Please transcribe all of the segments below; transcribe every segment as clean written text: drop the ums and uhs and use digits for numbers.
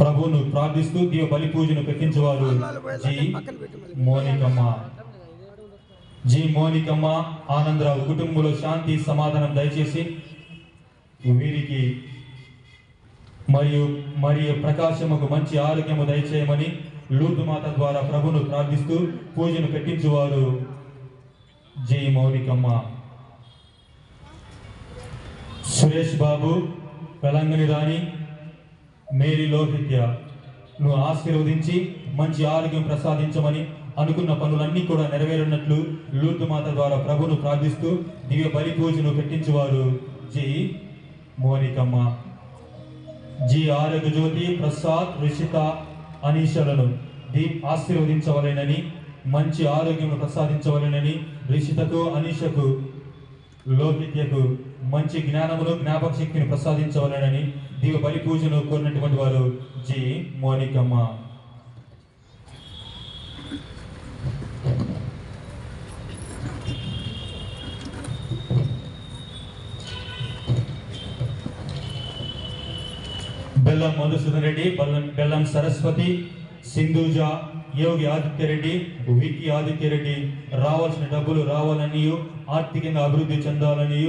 ప్రభువును ప్రార్థిస్తూ దీవ బలి పూజను పెట్టించేవారు జి మోనికమ్మ ఆనందరావు కుటుంబంలో శాంతి సమాధానం దయచేసి వీరికి మరియు ప్రకాశముకు మంచి ఆరోగ్యము దయచేయమని లూర్దు మాత ద్వారా ప్రభును ప్రార్థిస్తూ పూజను పెట్టించువారు జి మౌనికమ్మ. సురేష్ బాబు, వెలంగని రాణి, మేరీ లోహిత్య నువ్వు ఆశీర్వదించి మంచి ఆరోగ్యం ప్రసాదించమని అనుకున్న పనులన్నీ కూడా నెరవేరున్నట్లు లూర్దు మాత ద్వారా ప్రభును ప్రార్థిస్తూ దివ్య బలి పూజను పెట్టించువారు జి మోనికమ్మ. జి ఆరోగ్య జ్యోతి, ప్రసాద్, రిషిత, అనీషలను ఆశీర్వదించవలెనని మంచి ఆరోగ్యం ప్రసాదించవలెనని రిషితకు, అనీషకు, లోహిత్యకు మంచి జ్ఞానమును జ్ఞాపక శక్తిని ప్రసాదించవలెనని దివ్య బలి పూజను కోరినటువంటి వారు జి మోనికమ్మ. బెల్లం మధుసూదన్ రెడ్డి, బెల్లం సరస్వతి, సింధూజ, యోగి ఆదిత్యరెడ్డి, వికి ఆదిత్యరెడ్డి రావాల్సిన డబ్బులు రావాలని, ఆర్థికంగా అభివృద్ధి చెందాలని,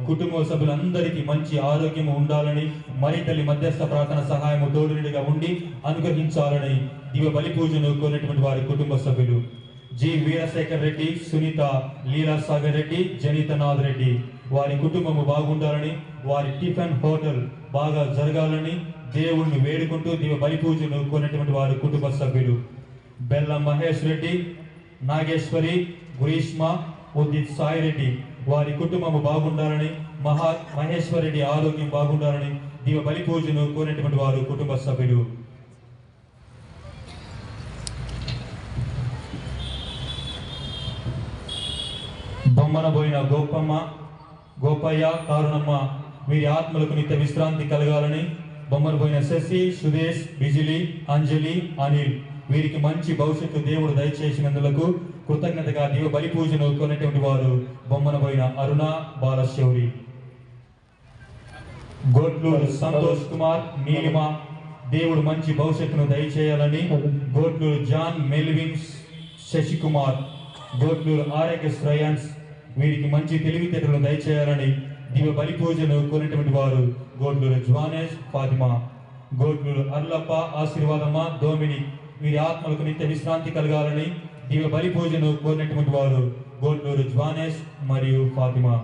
కుటుంబ సభ్యులందరికీ మంచి ఆరోగ్యం ఉండాలని, మరి తల్లి మధ్యస్థ ప్రార్థన సహాయము తోడునిడిగా ఉండి అనుగ్రహించాలని దివ్య బలి పూజను కోరినటువంటి వారి కుటుంబ సభ్యులు జి వీరశేఖర్ రెడ్డి, సునీత, లీలాసాగర్ రెడ్డి, జనితనాథ్ రెడ్డి వారి కుటుంబము బాగుండాలని, వారి టిఫిన్ హోటల్ బాగా జరగాలని దేవుణ్ణి వేడుకుంటూ దివ్య బలి పూజను కోరినటువంటి వారి కుటుంబ సభ్యులు బెల్లం మహేష్ రెడ్డి, నాగేశ్వరి, గ్రీష్మ, ఉదిత్ సాయి రెడ్డి వారి కుటుంబము బాగుండాలని, మహేశ్వర్ రెడ్డి ఆరోగ్యం బాగుండాలని దివ్య బలి పూజను కోరినటువంటి వారు కుటుంబ సభ్యులు బొమ్మనబోయిన గోపమ్మ, గోపయ్య, కారుణమ్మ వీరి ఆత్మలకు నిత్య విశ్రాంతి కలగాలని, బొమ్మనబోయిన శశి, సుదేశ్, బిజిలి, అంజలి, అనిల్ వీరికి మంచి భవిష్యత్తు దేవుడు దయచేసినందులకు కృతజ్ఞతగా దివ్య బలి పూజను కొనేటువంటి వారు బొమ్మనబోయిన అరుణ, బాలశౌరి. గోట్లూరు సంతోష్ కుమార్, నీలిమ దేవుడు మంచి భవిష్యత్తును దయచేయాలని, గోట్లూరు జాన్, మెల్విన్, శశికుమార్, గోట్లూరు ఆరోగ్య శ్రేయాన్స్ వీరికి మంచి తెలివితేటలను దయచేయాలని దివ్య బలి పూజను కోరినటువంటి వారు గోట్లూరు జ్వానేష్, ఫాతిమా, గోట్లూరు అర్లప్ప, ఆశీర్వాదమ్మ, దోమిని వీరి ఆత్మలకు నిత్య విశ్రాంతి కలగాలని దివ్య బలి పూజను కోరినటువంటి వారు గోట్లూరు జ్వానేష్ మరియు ఫాతిమా.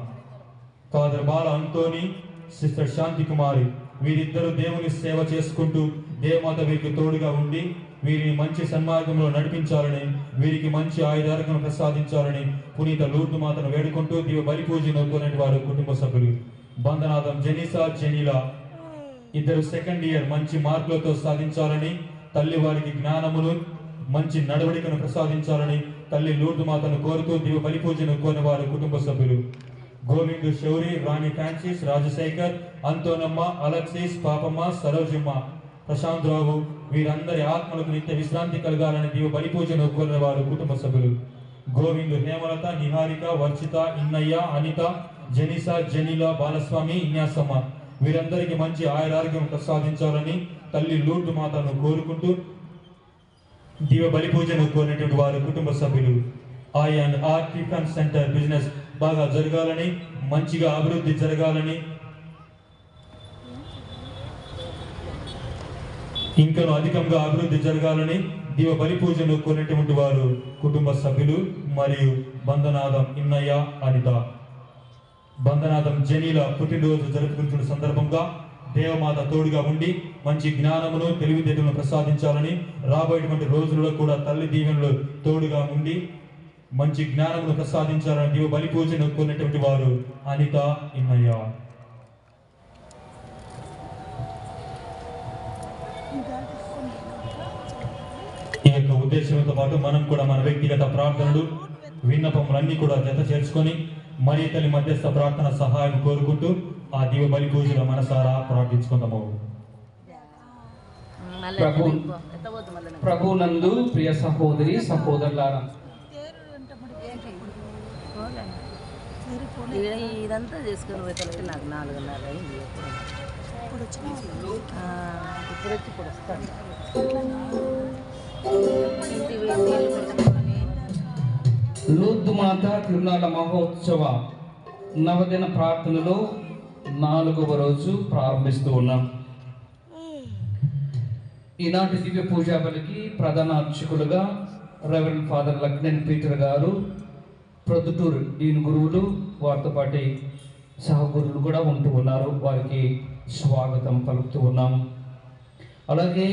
ఫాదర్ బాల అంతోని, సిస్టర్ శాంతి కుమారి వీరిద్దరూ దేవుని సేవ చేసుకుంటూ దేవమాత వీరికి తోడుగా ఉండి వీరిని మంచి సన్మార్గంలో నడిపించాలని, వీరికి మంచి ఆయుధార్గం ప్రసాదించాలని పునీత లూర్దు మాతను వేడుకుంటూ దివ్య బలి పూజను కోరిన వారు కుటుంబ సభ్యులు బంధనాథం, జెనిసా, జెనీలా ఇద్దరు సెకండ్ ఇయర్ మంచి మార్కులతో సాధించాలని, తల్లి వారికి జ్ఞానమును మంచి నడవడికను ప్రసాదించాలని తల్లి లూర్దు మాతను కోరుతూ దివ్య బలి పూజను కోరిన వారు కుటుంబ సభ్యులు గోవిందు, శౌరి, రాణి ఫ్రాన్సిస్, రాజశేఖర్, అంతోనమ్మ, అలెక్సిస్, పాపమ్మ, సరోజమ్మ, ప్రశాంత్ రావు వీరందరి ఆత్మలకు నిత్య విశ్రాంతి కలగాలని దివ్య బలి పూజను కోరిన వారు కుటుంబ సభ్యులు గోవిందు, హేమలత, నిహారిక, వర్షిత, ఇన్నయ్య, అనిత, జెనిసా, జెనిలా, బాలస్వామి, ఇన్యాసమ్మ వీరందరికీ మంచి ఆయురారోగ్యం ప్రసాదించాలని తల్లి లూర్దు మాతను కోరుకుంటూ దివ్య బలి పూజను కోరినటువంటి వారు కుటుంబ సభ్యులు ఆర్ టిఫిన్ సెంటర్ బిజినెస్ బాగా జరగాలని, మంచిగా అభివృద్ధి జరగాలని, ఇంకను అధికంగా అభివృద్ధి జరగాలని దివ్య బలి పూజను కోరినటువంటి వారు కుటుంబ సభ్యులు మరియు బంధనాథం, ఇన్నయ్య, అనిత. బంధనాథం జెనీల పుట్టినరోజు జరుపుకుంటున్న సందర్భంగా దేవమాత తోడుగా ఉండి మంచి జ్ఞానమును తెలివితేటలను ప్రసాదించాలని, రాబోయేటువంటి రోజుల్లో కూడా తల్లి దీవెనలు తోడుగా ఉండి మంచి జ్ఞానమును ప్రసాదించాలని దివ్య బలి పూజను కోరినటువంటి వారు అనిత, ఇన్నయ్య. ఈ యొక్క ఉద్దేశంతో పాటు మనం కూడా మన వ్యక్తిగత ప్రార్థనలు, విన్నపములన్నీ కూడా జత చేర్చుకొని మరి తల్లి మధ్యస్థ ప్రార్థన సహాయం కోరుకుంటూ ఆ దివ్య బలి పూజలో మనసారా ప్రార్థించుకుందాము. ప్రభు నందు ప్రియ సహోదరి సహోదరులారా, ఇదంతా చేసుకుని పోయేసరికి నాకు 4:30 అయింది. లూర్దు మాత తిరునాళ్ళ మహోత్సవ నవదిన ప్రార్థనలో 4వ రోజు ప్రారంభిస్తూ ఉన్నాం. ఈనాటి దివ్య పూజా బలికి ప్రధాన అర్చకులుగా రెవరెండ్ ఫాదర్ లక్ష్మణ్ పీటర్ గారు, ప్రొద్దుటూరు డీన్ గురువులు, వారితో పాటు సహగురువులు కూడా ఉంటూ ఉన్నారు. వారికి స్వాగతం పలుకుతూ ఉన్నాము. అలాగే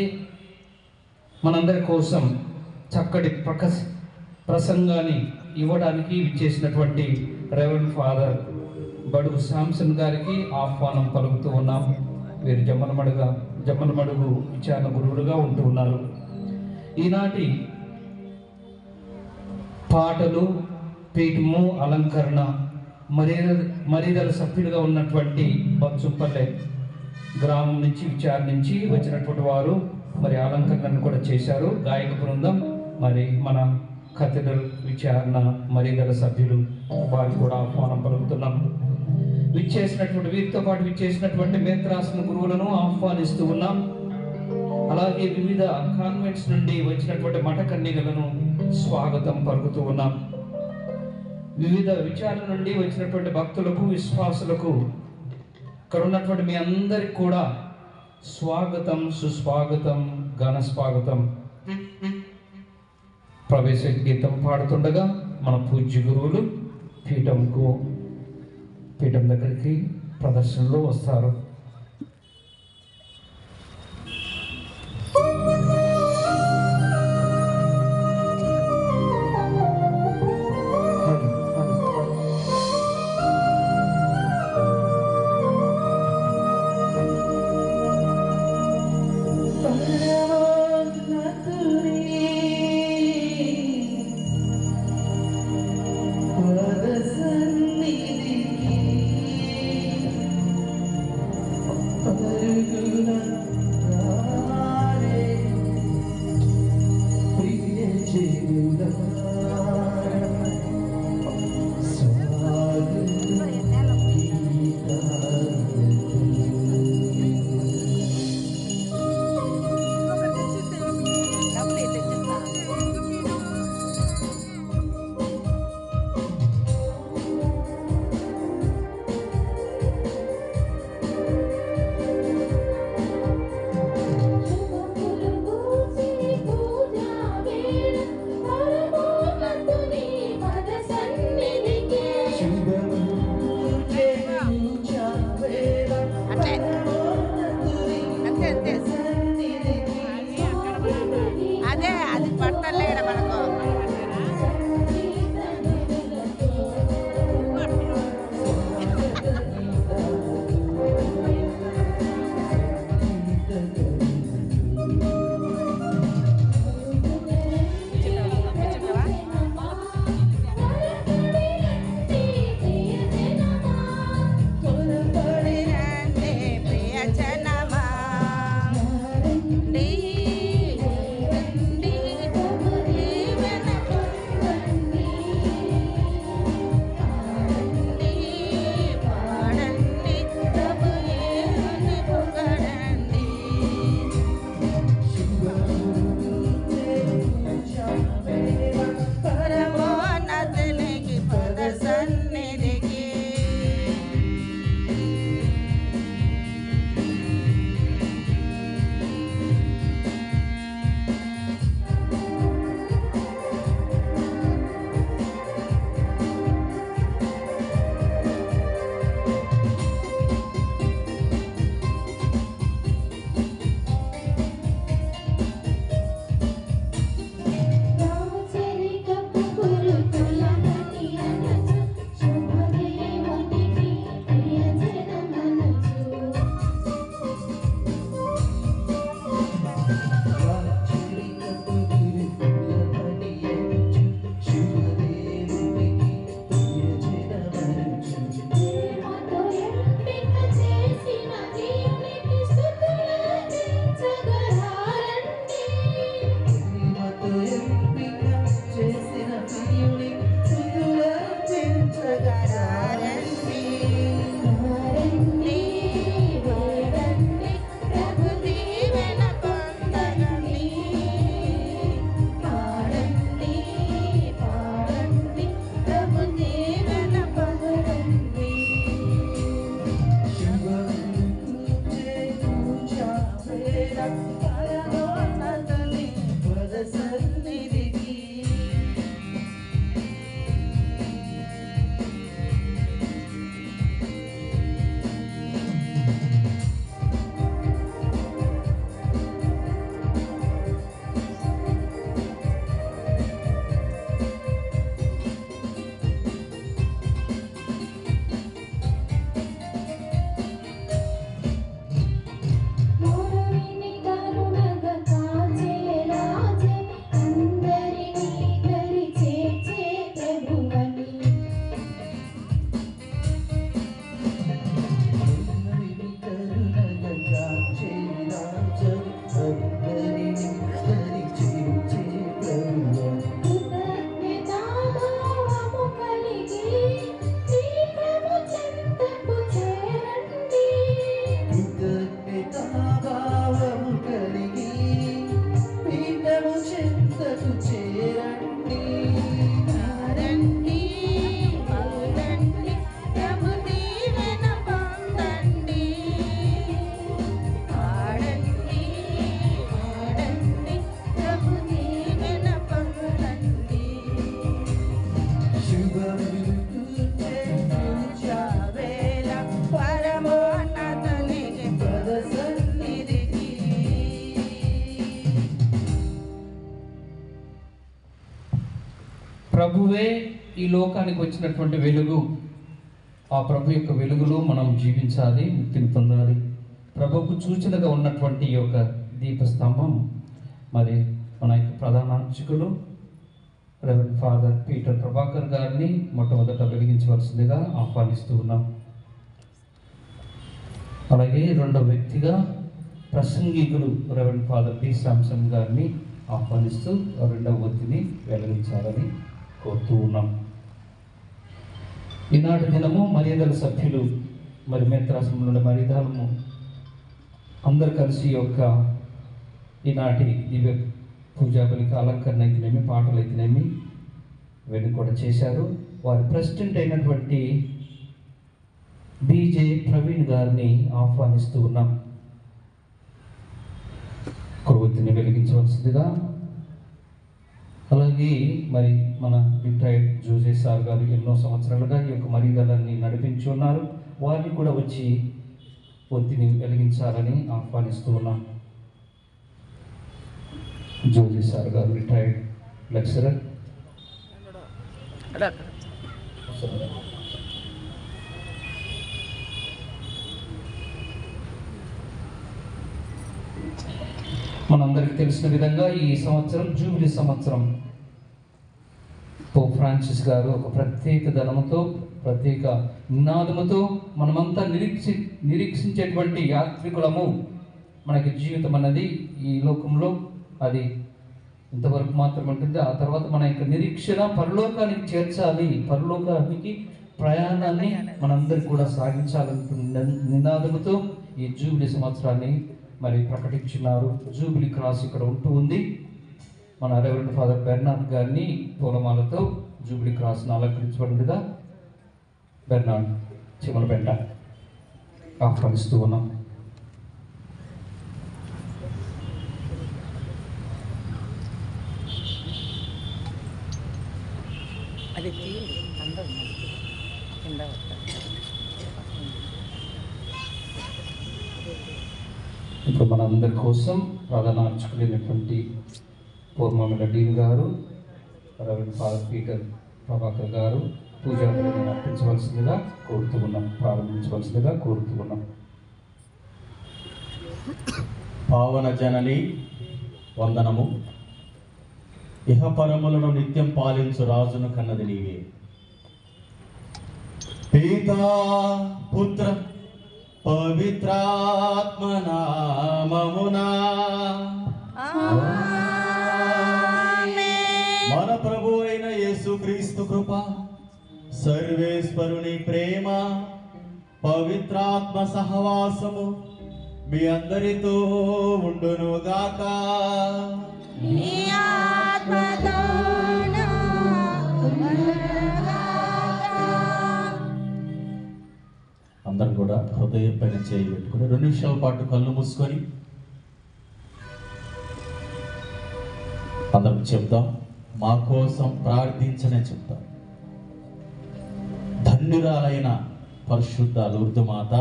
మనందరి కోసం చక్కటి ప్రసంగాన్ని ఇవ్వడానికి విచ్చేసినటువంటి రెవరెండ్ ఫాదర్ బడుగు శాంసన్ గారికి ఆహ్వానం పలుకుతూ ఉన్నాం. వీరు జమ్మలమడుగు విచారణ గురువులుగా ఉంటూ ఉన్నారు. ఈనాటి పాటలు, పీఠము, అలంకరణ మరీదల సభ్యులుగా ఉన్నటువంటి బచ్చుపల్లె గ్రామం నుంచి విచారణ నుంచి వచ్చినటువంటి వారు మరి అలంకరణను కూడా చేశారు. గాయక బృందం, మరి మన కథెడ్రల్ విచారణ మరీదల సభ్యులు, వారికి కూడా ఆహ్వానం పలుకుతున్నాం. వీరితో పాటు విచ్చేసినటువంటి మేత్రాసన గురువులను ఆహ్వానిస్తూ ఉన్నాం. అలాగే వివిధ కాన్వెంట్స్ నుండి వచ్చినటువంటి మఠ కన్యకలను స్వాగతం పలుకుతూ ఉన్నాం. వివిధ విచారణ నుండి వచ్చినటువంటి భక్తులకు, విశ్వాసులకు, ఇక్కడ ఉన్నటువంటి మీ అందరికి కూడా స్వాగతం, సుస్వాగతం, ఘన స్వాగతం. ప్రవేశ గీతం పాడుతుండగా మన పూజ్య గురువులు పీఠం దగ్గరికి ప్రదర్శనలో వస్తారు. ప్రభువే ఈ లోకానికి వచ్చినటువంటి వెలుగు. ఆ ప్రభు యొక్క వెలుగులో మనం జీవించాలి, ముక్తిని పొందాలి. ప్రభువుకు సూచనగా ఉన్నటువంటి ఈ యొక్క దీపస్తంభం మరి మన యొక్క ప్రధాన అర్చకులు రెవరెండ్ ఫాదర్ పీటర్ ప్రభాకర్ గారిని మొట్టమొదట వెలిగించవలసిందిగా ఆహ్వానిస్తూ ఉన్నాం. అలాగే రెండవ వ్యక్తిగా ప్రసంగికులు రెవరెండ్ ఫాదర్ పి శాంసన్ గారిని ఆహ్వానిస్తూ రెండవ ఒత్తిని వెలిగించాలని కోరుతూ ఉన్నాం. ఈనాటి దినము మర్యాదల సభ్యులు మరి మేత్రాసనం నుండి మర్యాదలము అందరు కలిసి యొక్క ఈనాటి దివ్య పూజా బలికి అలంకరణ అయితేనేమి, పాటలు అయితేనేమి ఇవన్నీ కూడా చేశారు. వారి ప్రెసిడెంట్ అయినటువంటి బీజే ప్రవీణ్ గారిని ఆహ్వానిస్తూ ఉన్నాం. కొవ్వొత్తిని వెలిగించవలసిందిగా. అలాగే మరి మన రిటైర్డ్ జోజే సార్ గారు ఎన్నో సంవత్సరాలుగా ఈ యొక్క మర్యాదలన్నీ నడిపించి ఉన్నారు. వారిని కూడా వచ్చి ఒత్తిని వెలిగించాలని ఆహ్వానిస్తూ ఉన్నాం. జోజే సార్ గారు రిటైర్డ్ లెక్చరర్. మనందరికీ తెలిసిన విధంగా ఈ సంవత్సరం జూబిలీ సంవత్సరం. పోప్ ఫ్రాన్సిస్ గారు ఒక ప్రత్యేక ధనముతో, ప్రత్యేక నినాదముతో మనమంతా నిరీక్షించేటువంటి యాత్రికులము. మనకి జీవితం అన్నది ఈ లోకంలో అది ఇంతవరకు మాత్రం ఉంటుంది. ఆ తర్వాత మన యొక్క నిరీక్షణ పరలోకానికి చేర్చాలి, పరలోకానికి ప్రయాణాన్ని మనందరికీ కూడా సాగించాలనుకున్న నినాదముతో ఈ జూబిలీ సంవత్సరాన్ని మరి ప్రకటించున్నారు. జూబిలీ క్రాస్ ఇక్కడ ఉంటూ ఉంది. మన రెవరెండ్ ఫాదర్ బెర్నార్డ్ గారిని పూలమాలతో జూబిలీ క్రాస్ను అలంకరించబడిందిగా బెర్నార్డ్ చిమలపెంట ఆహ్వానిస్తూ ఉన్నాం. ఇప్పుడు మనందరి కోసం ప్రధాన అర్చకులైనటువంటి పూర్వమిల డీన్ గారు, రెవరెండ్ ఫాదర్ పీటర్ ప్రభాకర్ గారు పూజా బలిని అర్పించవలసిందిగా కోరుతూ ఉన్నాం, ప్రారంభించవలసిందిగా కోరుతూ ఉన్నాం. పావన జనని వందనము. ఇహపరములను నిత్యం పాలించు రాజును కన్నది నీవే. పితా పుత్ర పవిత్రాత్మ నామమునా మన ప్రభు అయిన యేసుక్రీస్తు కృప, సర్వేశ్వరుని ప్రేమ, పవిత్రాత్మ సహవాసము మీ అందరితో ఉండును గాక. అందరం కూడా హృదయం పైన చేయి పెట్టుకుని 2 నిమిషాల పాటు కళ్ళు మూసుకొని అందరం చెప్తాం. మా కోసం ప్రార్థించనే చెప్తాం. ధన్యురాలైన పరిశుద్ధ లూర్దు మాత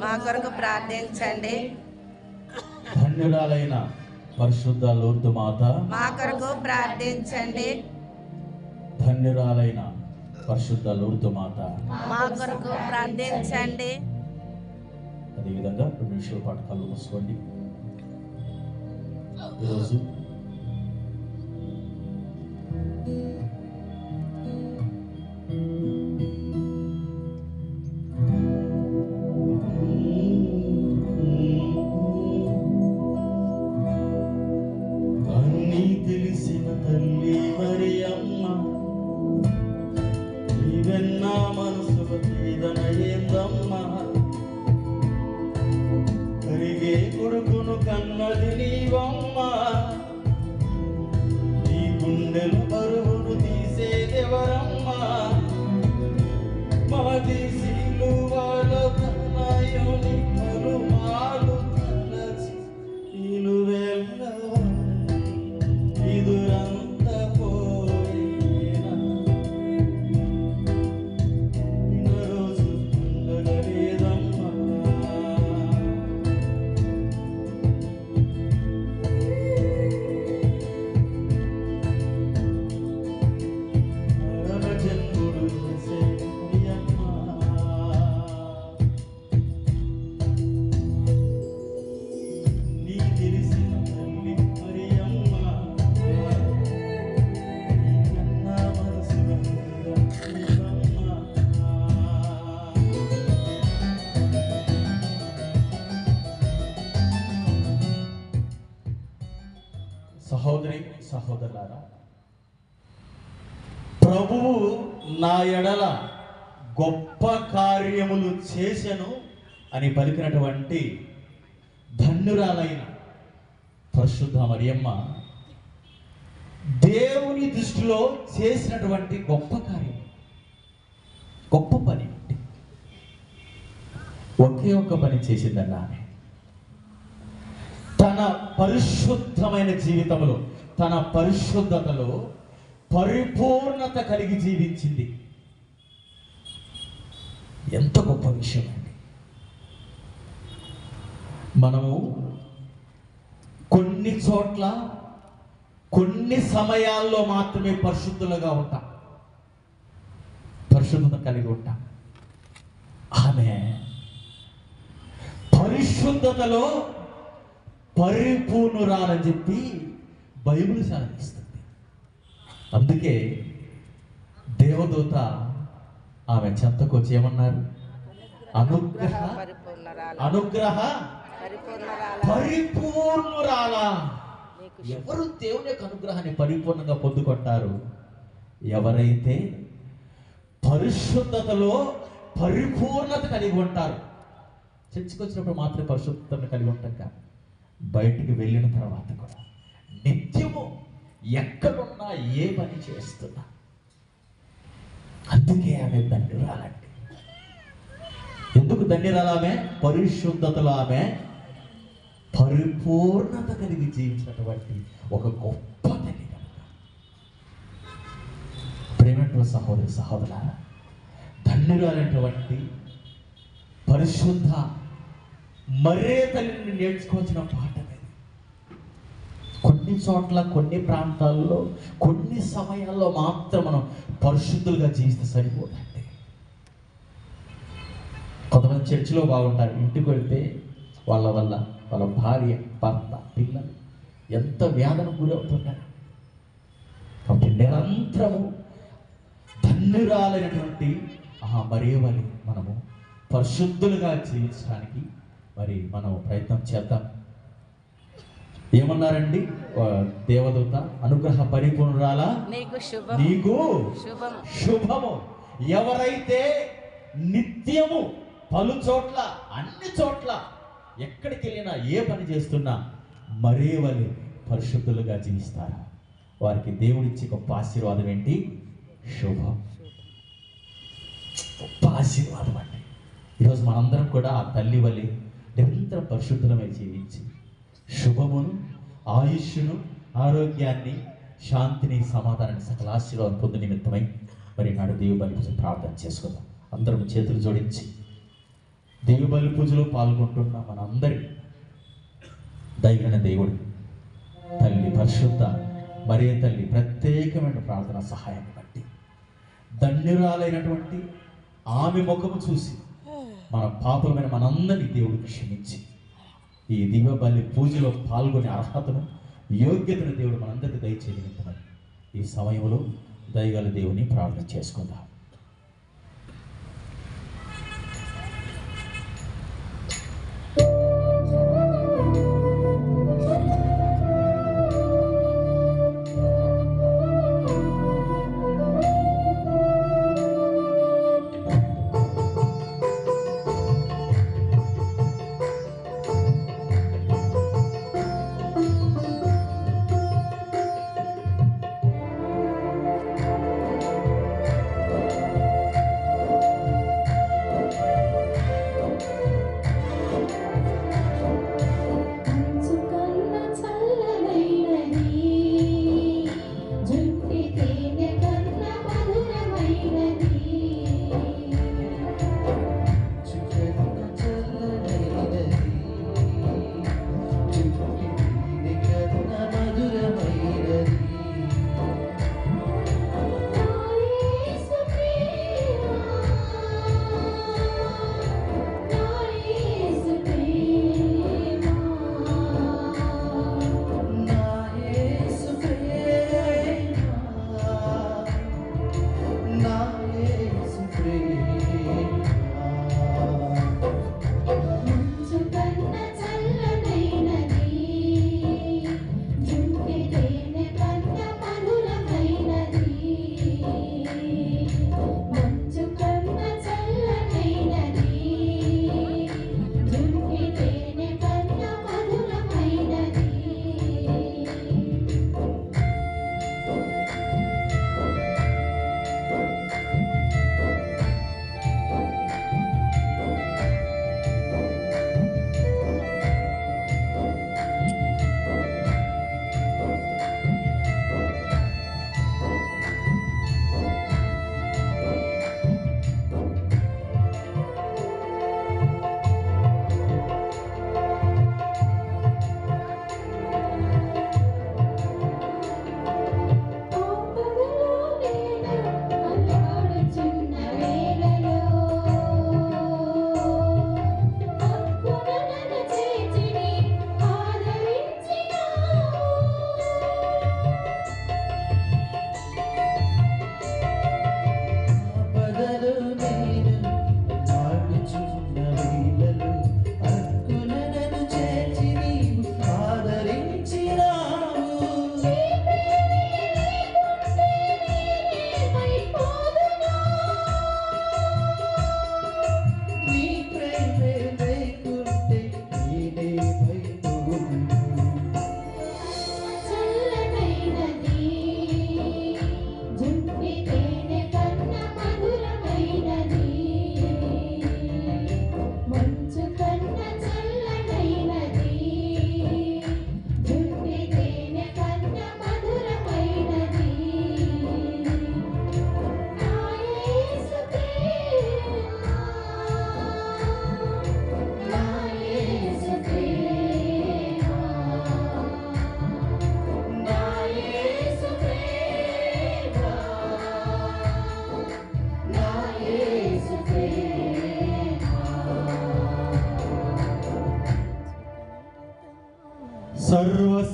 మా కొరకు ప్రార్థించండి. ధన్యురాలైన పరిశుద్ధ లూర్దు మాత మా కొరకు ప్రార్థించండి. ధన్యురాలైన పరిశుద్ధ లూర్దు మాత మా కొరకు ప్రార్థించండి. అదేవిధంగా 2 నిమిషాల పాటు కళ్ళు మూసుకోండి. ఈరోజు అన్నీ తెలిసిన తల్లి మరియమ్మ, నీవెన్నా మనసుల తీదన ఏందమ్మా, కరిగే కొడుకును కన్నది నీవమ్మ, సహోదరి సహోదరులారా, ప్రభువు నా ఎడల గొప్ప కార్యములు చేసెను అని పలికినటువంటి ధన్యురాలైన పరిశుద్ధ మరియమ్మ దేవుని దృష్టిలో చేసినటువంటి గొప్ప కార్యం, గొప్ప పని, ఒకే ఒక్క పని చేసిందన్న ఆమె తన పరిశుద్ధమైన జీవితంలో, తన పరిశుద్ధతలో పరిపూర్ణత కలిగి జీవించింది. ఎంత గొప్ప విషయం అండి. మనము కొన్ని చోట్ల కొన్ని సమయాల్లో మాత్రమే పరిశుద్ధులుగా ఉంటాం, పరిశుద్ధత కలిగి ఉంటాం. ఆమె పరిశుద్ధతలో పరిపూర్ణురాలని చెప్పి బైబిల్ సెలవిస్తుంది. అందుకే దేవదూత ఆమె చెంతకు వచ్చి ఏమన్నారు? అనుగ్రహ పరిపూర్ణురాలా. ఎవరు దేవుని యొక్క అనుగ్రహాన్ని పరిపూర్ణంగా పొందుకుంటారు? ఎవరైతే పరిశుద్ధతలో పరిపూర్ణత కలిగి ఉంటారు. చర్చికి వచ్చినప్పుడు మాత్రమే పరిశుద్ధతను కలిగి ఉంటాం కాదు, బయటికి వెళ్ళిన తర్వాత కూడా నిత్యము ఎక్కడున్నా ఏ పని చేస్తున్నా. అందుకే ఆమె ధన్యురాలండి. ఎందుకు ధన్యురాలు? ఆమె పరిశుద్ధతలో ఆమె పరిపూర్ణత కలిగి జీవించినటువంటి ఒక గొప్ప తల్లి కనుక. ప్రేమటువంటి సహోదరి సహోదరులారా, ధన్యురాలైనటువంటి పరిశుద్ధ మరే తల్లిని నేర్చుకోవాల్సిన పాఠం ఇది. కొన్ని చోట్ల, కొన్ని ప్రాంతాల్లో, కొన్ని సమయాల్లో మాత్రం మనం పరిశుద్ధులుగా జీవిస్తే సరిపోదండి. కొంతమంది చర్చిలో బాగుంటారు, ఇంటికి వెళ్తే వాళ్ళ వల్ల వాళ్ళ భార్య, భర్త, పిల్లలు ఎంత వేదన గురవుతున్నారు. కాబట్టి నిరంతరము ధన్యురాలైనటువంటి ఆ మరియవని మనము పరిశుద్ధులుగా జీవించడానికి మరి మనం ప్రయత్నం చేద్దాం. ఏమన్నారండి దేవదూత? అనుగ్రహ పరిపూర్ణురాలా, నీకు శుభము. ఎవరైతే నిత్యము పలు చోట్ల, అన్ని చోట్ల, ఎక్కడికి వెళ్ళినా, ఏ పని చేస్తున్నా మరేవలి పరిశుద్ధులుగా జీవిస్తారా, వారికి దేవుడిచ్చే గొప్ప ఆశీర్వాదం ఏంటి? శుభం. గొప్ప ఆశీర్వాదం అండి. ఈరోజు మనందరం కూడా ఆ తల్లి వలె నిరంతరం పరిశుద్ధులమై జీవించి శుభమును, ఆయుష్ను, ఆరోగ్యాన్ని, శాంతిని, సమాధానాన్ని, సకల ఆశీర్వాదం పొందు నిమిత్తమై మరి నాడు దేవు బలి పూజ ప్రార్థన చేసుకుందాం. అందరం చేతులు జోడించి దేవు బలి పూజలో పాల్గొంటున్న మన అందరి దైవన దేవుడు తల్లి పరిశుద్ధ మరియ తల్లి ప్రత్యేకమైన ప్రార్థన సహాయాన్ని బట్టి ధన్యురాలైనటువంటి ఆమె ముఖము చూసి మన పాపమైన మనందరినీ దేవుడు క్షమించి ఈ దివ్య బలి పూజలో పాల్గొనే అర్హతను, యోగ్యతను దేవుడు మనందరికీ దయచేయగలుగుతామని ఈ సమయంలో దయగల దేవుని ప్రార్థన చేసుకుందాం.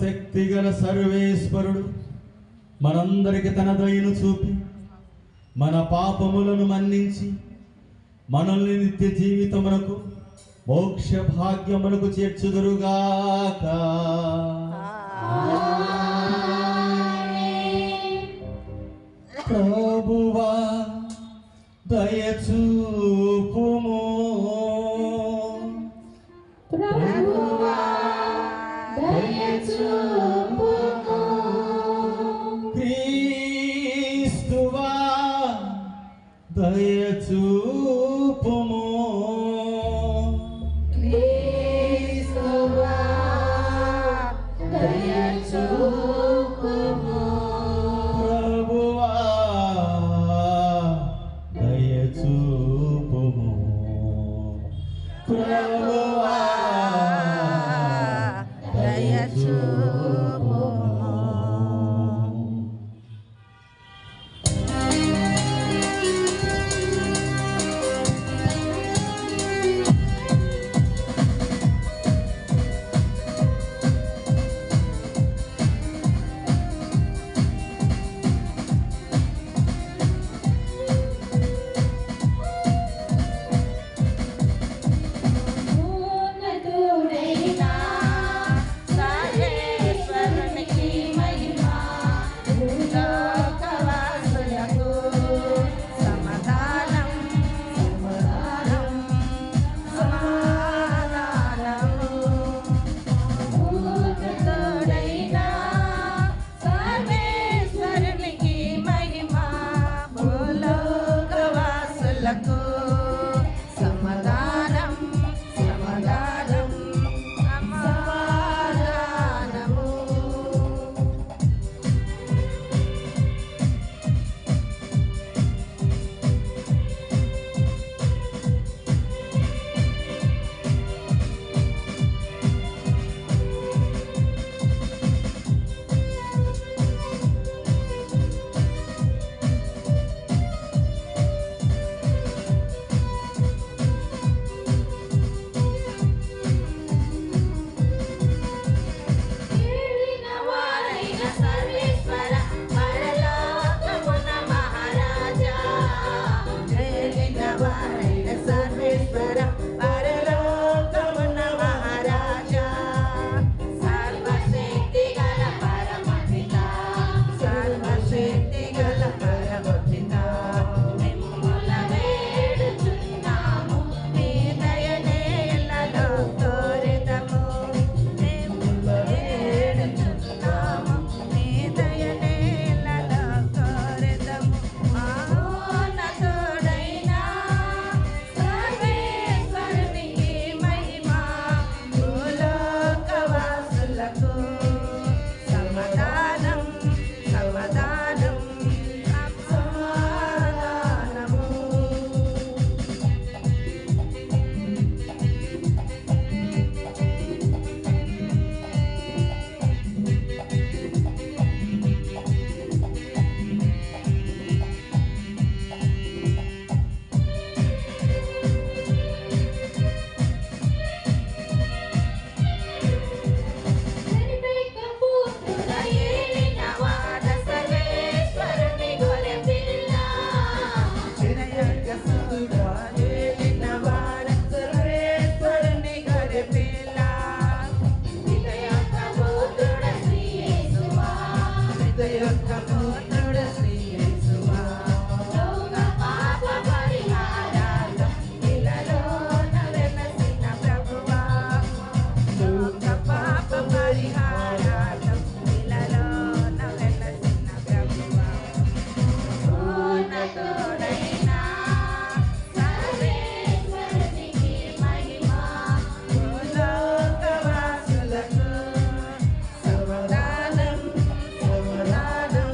సర్వశక్తిగల సర్వేశ్వరుడు మనందరికి తన దయను చూపి మన పాపములను మన్నించి మనల్ని నిత్య జీవితమునకు మోక్ష భాగ్యములకు చేర్చుదురుగాక. ప్రభువా దయచూపుము. ప్రభువా దయచూపుము. క్రీస్తువా దయచూపుము. క్రీస్తువా దయచూపుము. ప్రభువా దయచూపుము. ప్రభువా దయచూపుము. ఉన్నతుడైన సర్వేశ్వరునికి మహిమ. లోకవాసులకు సమాధానం సమాధానం సమాధానము. ఉన్నతుడైన సర్వేశ్వరునికి మహిమ. భూలోకవాసులకు సమాధానం సమాధానం సమాధానము. ఏలిన వారైన సర్వేశ్వర పరలోకమున మహారాజా. ఏలిన వారైన సర్వేశ్వర పరలోకమున మహారాజా. సర్వశక్తి గల పరమపిత. సర్వశక్తి గల పరమపిత. మిమ్ముల వేడుచున్నాము. మీ దయనే ఎల్లలో కోరెదము. మిమ్ముల వేడుచున్నాము. మీ దయనే ఎల్లలో కోరెదము. మహోన్నతుడైన సర్వేశ్వరునికి మహిమ. భూలోకవాసులకు సమాధానం సమాధానం సమాధానము. సరిపేక పుత్రుడ ఏలిన వాడ సర్వేశ్వరుని గొర్రెపిల్ల. చిరయజ్ఞసుడా ఏలిన వాడ సర్వేశ్వరుని గొర్రెపిల్ల. విదయొక్క పుత్రుడ శ్రీ యేసువా. హృదయొక్క పుత్రుడు శ్రీ యేసువా. లోక పాప పరిహారార్థం ఇలలోన వెలసిన ప్రభువా. లోక పాప పరిహారార్థం ఇలలోన వెలసిన ప్రభువా. ఉన్నతుడైన సర్వేశ్వరునికి మహిమ. భూలోకవాసులకు సమాధానం సమాధానం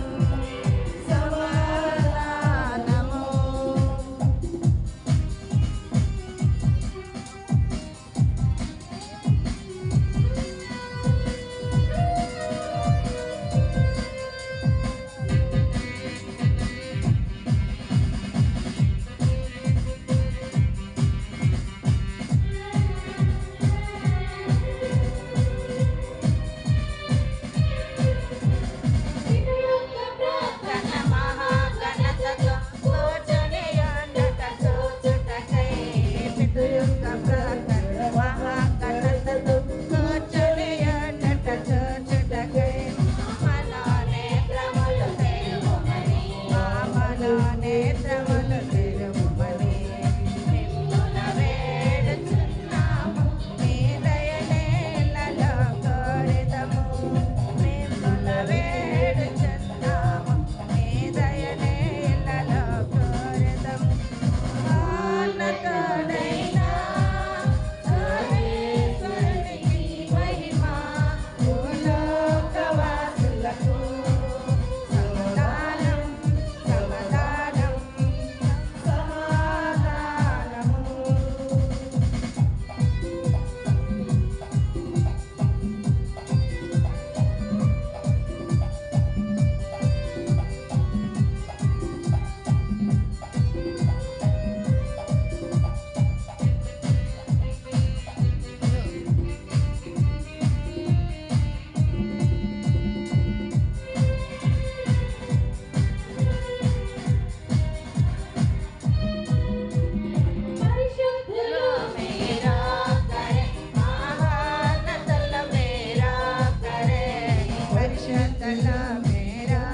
चरण मेरा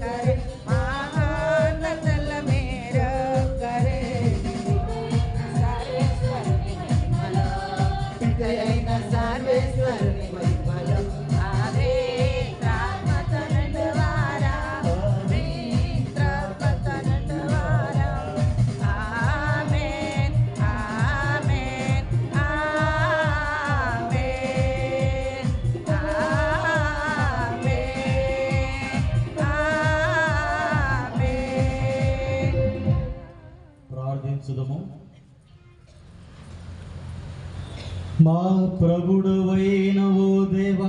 करे महान तल मेरा करे पितयैन सर्वेश्वरुनि महिमलो आवे त्रात्मतनटवारा त्रात्मतनटवारा आमेन आमेन आमेन आमेन ప్రార్థించుదము. మా ప్రభుడవైన ఓ దేవా,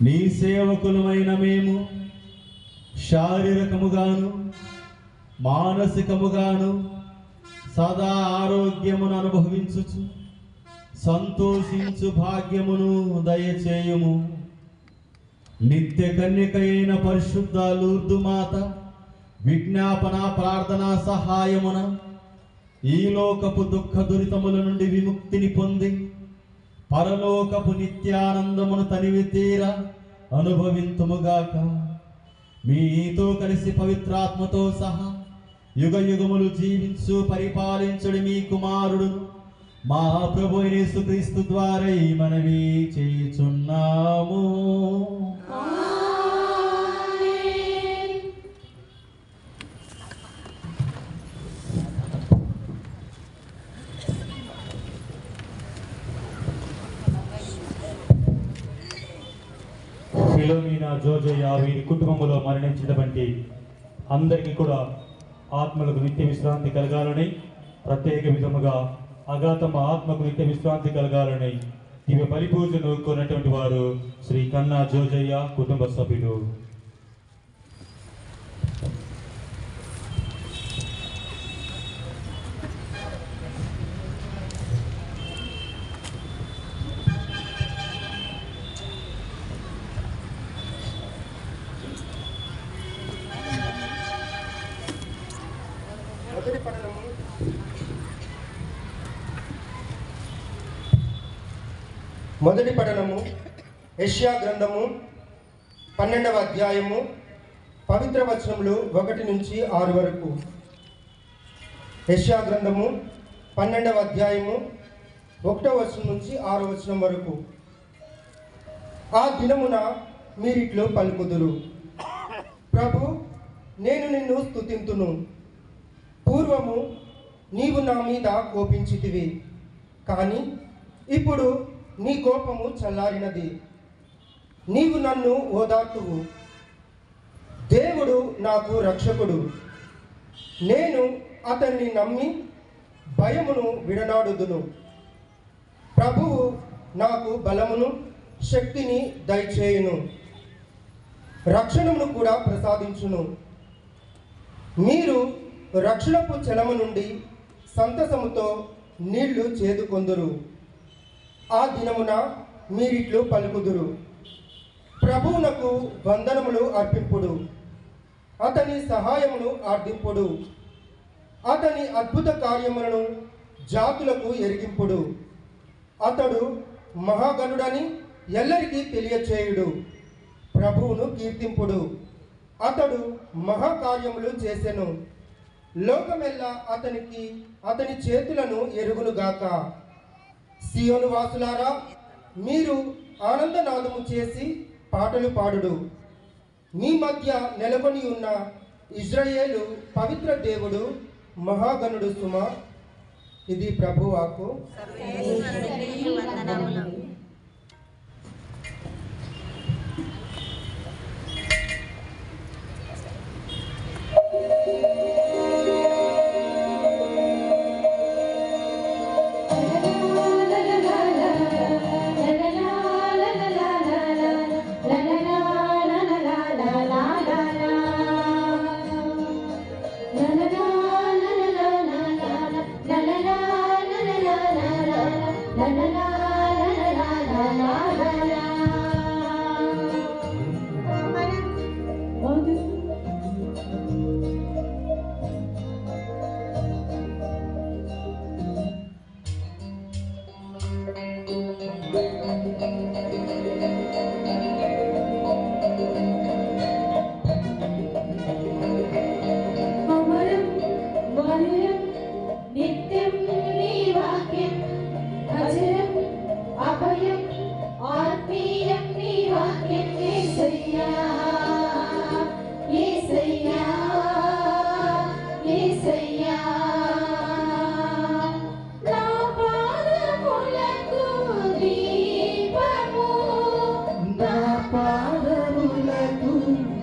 నీ సేవకులమైన మేము శారీరకముగాను మానసికముగాను సదా ఆరోగ్యమును అనుభవించుచు సంతోషించు భాగ్యమును దయచేయుము. నిత్య కన్యకైన పరిశుద్ధ లూర్దు మాత విజ్ఞాపన ప్రార్థనా సహాయమున ఈ లోకపు దుఃఖ దురితముల నుండి విముక్తిని పొంది పరలోకపు నిత్యానందమును తనివి తీర అనుభవింతుముగాక. మీతో కలిసి పవిత్రాత్మతో సహా యుగ యుగములు జీవించు పరిపాలించుడి మీ కుమారుడు మా ప్రభు యేసుక్రీస్తు ద్వారా ఈ మనవి చేయుచున్నాము. ఫిలోమినా జోజయ్య వీరి కుటుంబంలో మరణించినటువంటి అందరికీ కూడా ఆత్మలకు నిత్య విశ్రాంతి కలగాలని, ప్రత్యేక విధముగా అగాతమ ఆత్మకు నిత్య విశ్రాంతి కలగాలని దివ్య పరిపూజను కొన్నటువంటి వారు శ్రీ కన్నా జోజయ్య కుటుంబ సభ్యులు. మొదటి పఠనము యెషయా గ్రంథము 12వ అధ్యాయము పవిత్ర వచనములు 1 నుంచి 6 వరకు. యెషయా గ్రంథము 12వ అధ్యాయము 1వ వచనం నుంచి 6వ వచనం వరకు. ఆ దినమున మీరిట్లు పలుకుదురు, ప్రభు నేను నిన్ను స్తుతింతును. పూర్వము నీవు నా మీద కోపించితివి, కానీ ఇప్పుడు నీ కోపము చల్లారినది. నీవు నన్ను ఓదార్తువు. దేవుడు నాకు రక్షకుడు. నేను అతన్ని నమ్మి భయమును విడనాడుదును. ప్రభువు నాకు బలమును శక్తిని దయచేయును, రక్షణను కూడా ప్రసాదించును. మీరు రక్షణపు చలము నుండి సంతసముతో నీళ్లు చేదుకొందురు. ఆ దినమున మీరిట్లు పలుకుదురు, ప్రభువునకు వందనములు అర్పింపుడు, అతని సహాయమును ఆర్దింపుడు, అతని అద్భుత కార్యములను జాతులకు ఎరిగింపుడు. అతడు మహాగణుడని ఎల్లరికీ తెలియచేయుడు. ప్రభువును కీర్తింపుడు, అతడు మహాకార్యములు చేసెను. లోకమెల్లా అతని చేతులను ఎరుగునుగాక. సియోను వాసులారా, మీరు ఆనందనాదము చేసి పాటలు పాడుడు. మీ మధ్య నెలకొని ఉన్న ఇజ్రాయేలు పవిత్ర దేవుడు మహాగణుడు సుమ. ఇది ప్రభువాకు. సర్వేశ్వరునికి వందనములు. la la la la la la la la la la la la la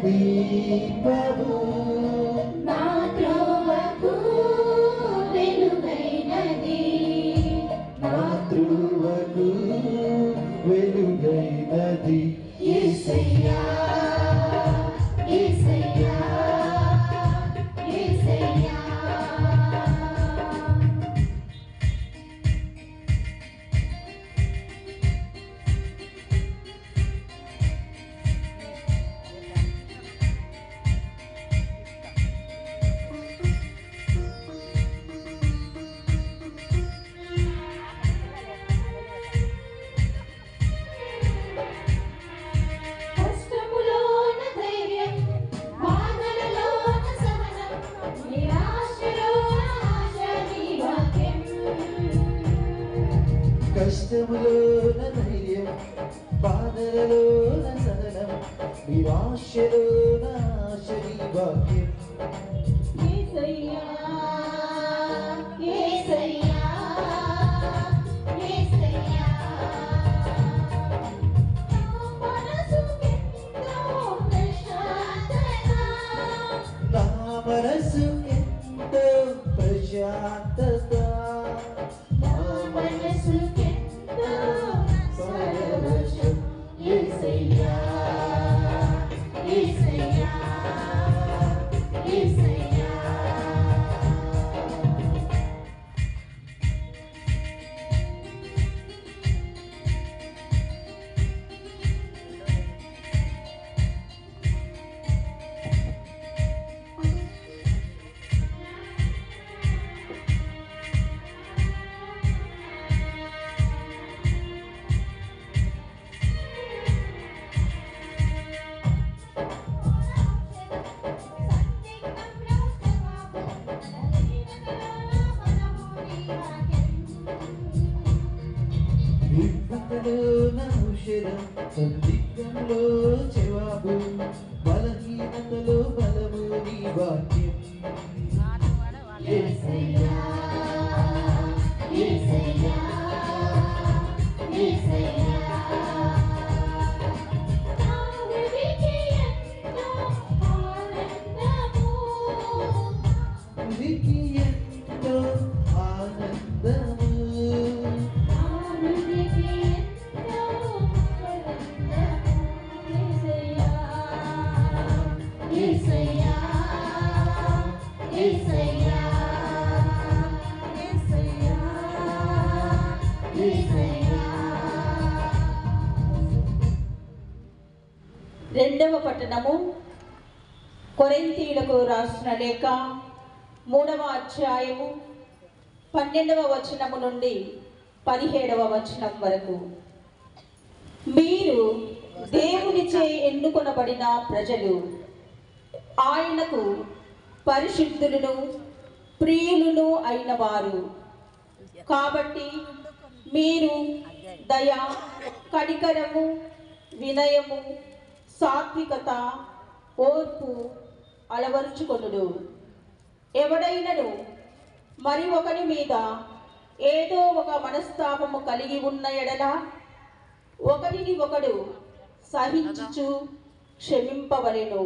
దీపము నా త్రోవకు వెలుగైనది నా త్రువకు వెలుగైనది యేసయ్యా యేసయ్యా యేసయ్యా కష్టములోన ధైర్యం బాధలలోన సహనం నిరాశలోన ఆశ నీ వాక్యం కష్టములోన ధైర్యం బాధలలోన సహనం నిరాశలోన ఆశ నీ వాక్యం యేసయ్యా యేసయ్యా యేసయ్యా నా మనసుకెంతో ప్రశాంతత నా మనసుకెంతో ప్రశాంతత నా మనసుకెంతో పరవశం యేసయ్యా యేసయ్యా యేసయ్యా విఘ్నతలోన ఔషధం సందిగ్ధంలో జవాబు బలహీనతలో బలము నీ వాక్యం యేసయ్యా యేసయ్యా యేసయ్యా నా హృదయకి ఎంతో ఆనందము ఉనికి ఎంతో ఆనందము నా హృదయకి ఎంతో ఆనందము యేసయ్యా యేసయ్యా యేసయ్యా యేసయ్యా యేసయ్యా రెండవ పట్టణము కొరింథీయులకు రాసిన లేఖ 3వ అధ్యాయము 12వ వచనము నుండి 17వ వచనం వరకు. మీరు దేవునిచే ఎన్నుకొనబడిన ప్రజలు, ఆయనకు పరిశుద్ధులను ప్రియులను అయిన వారు. కాబట్టి మీరు దయ, కనికరము, వినయము, సాత్వికత, ఓర్పు అలవరుచుకొనుడు. ఎవడైనను మరి ఒకని మీద ఏదో ఒక మనస్తాపము కలిగి ఉన్న ఎడల ఒకరిని ఒకడు సహించుచు క్షమింపవలెను.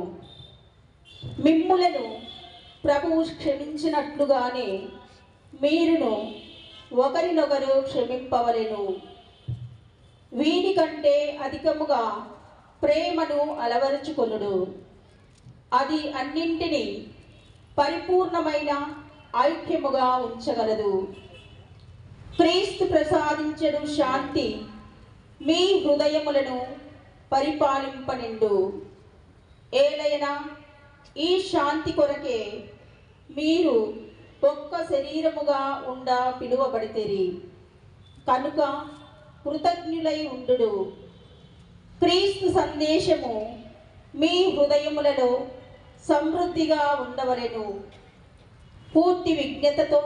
మిమ్ములను ప్రభువు క్షమించినట్లుగానే మీరును ఒకరినొకరు క్షమింపవలెను. వీనికంటే అధికముగా ప్రేమను అలవరుచుకొనుడు. అది అన్నింటినీ పరిపూర్ణమైన ఐక్యముగా ఉంచగలదు. క్రీస్తు ప్రసాదించెడు శాంతి మీ హృదయములను పరిపాలింపనిండు. ఏలైనా ఈ శాంతి కొరకే మీరు ఒక్క శరీరముగా ఉండ పిలువబడితిరి కనుక కృతజ్ఞులై ఉండుడు. క్రీస్తు సందేశము మీ హృదయములలో సమృద్ధిగా ఉండవలెను. పూర్తి విజ్ఞతతో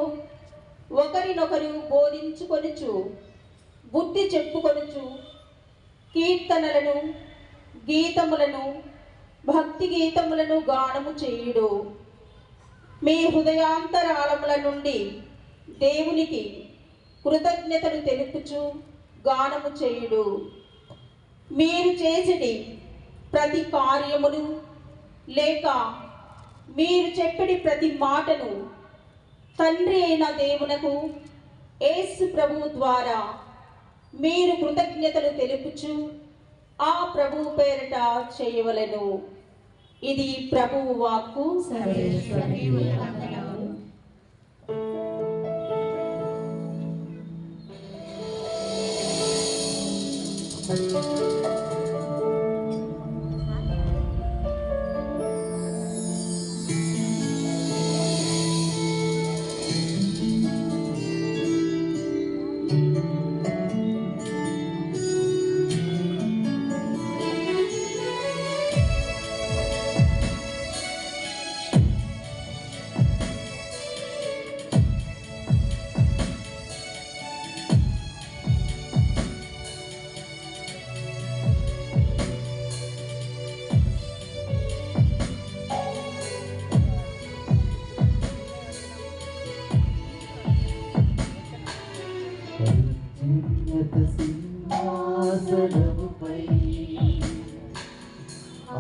ఒకరినొకరు బోధించుకొనుచు బుద్ధి చెప్పుకొనుచు కీర్తనలను, గీతములను, భక్తి గీతములను గానము చేయుడు. మీ హృదయాంతరాళముల నుండి దేవునికి కృతజ్ఞతలు తెలుపుచు గానము చేయుడు. మీరు చేసిడి ప్రతి కార్యమును లేక మీరు చెప్పిన ప్రతి మాటను తండ్రి అయిన దేవునకు యేసు ప్రభువు ద్వారా మీరు కృతజ్ఞతలు తెలుపుచు ఆ ప్రభువు పేరిట చేయవలెను. ఇది ప్రభువు వాక్కు. సర్వేశ్వరునికి వందనములు. అత్యున్నత సింహాసనముపై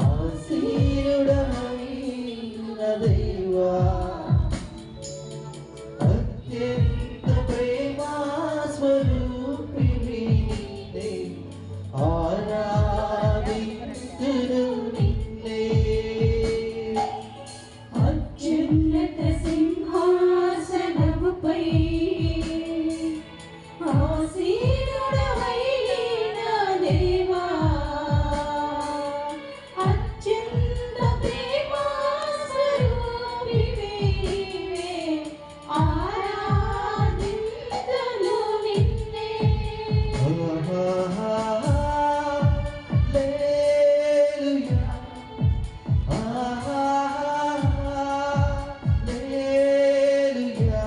ఆసీనుడైన దేవా, అత్యంత ప్రేమా స్వరూపిణి నీవే, ఆరాధింతును నిన్నే. అత్యున్నత సింహాసనముపై ఆసీనుడవైన దేవా, అత్యంత ప్రేమా స్వరూపిణి నీవే, ఆరాధింతును నిన్నే. హల్లెలూయా, హల్లెలూయా, హల్లెలూయా,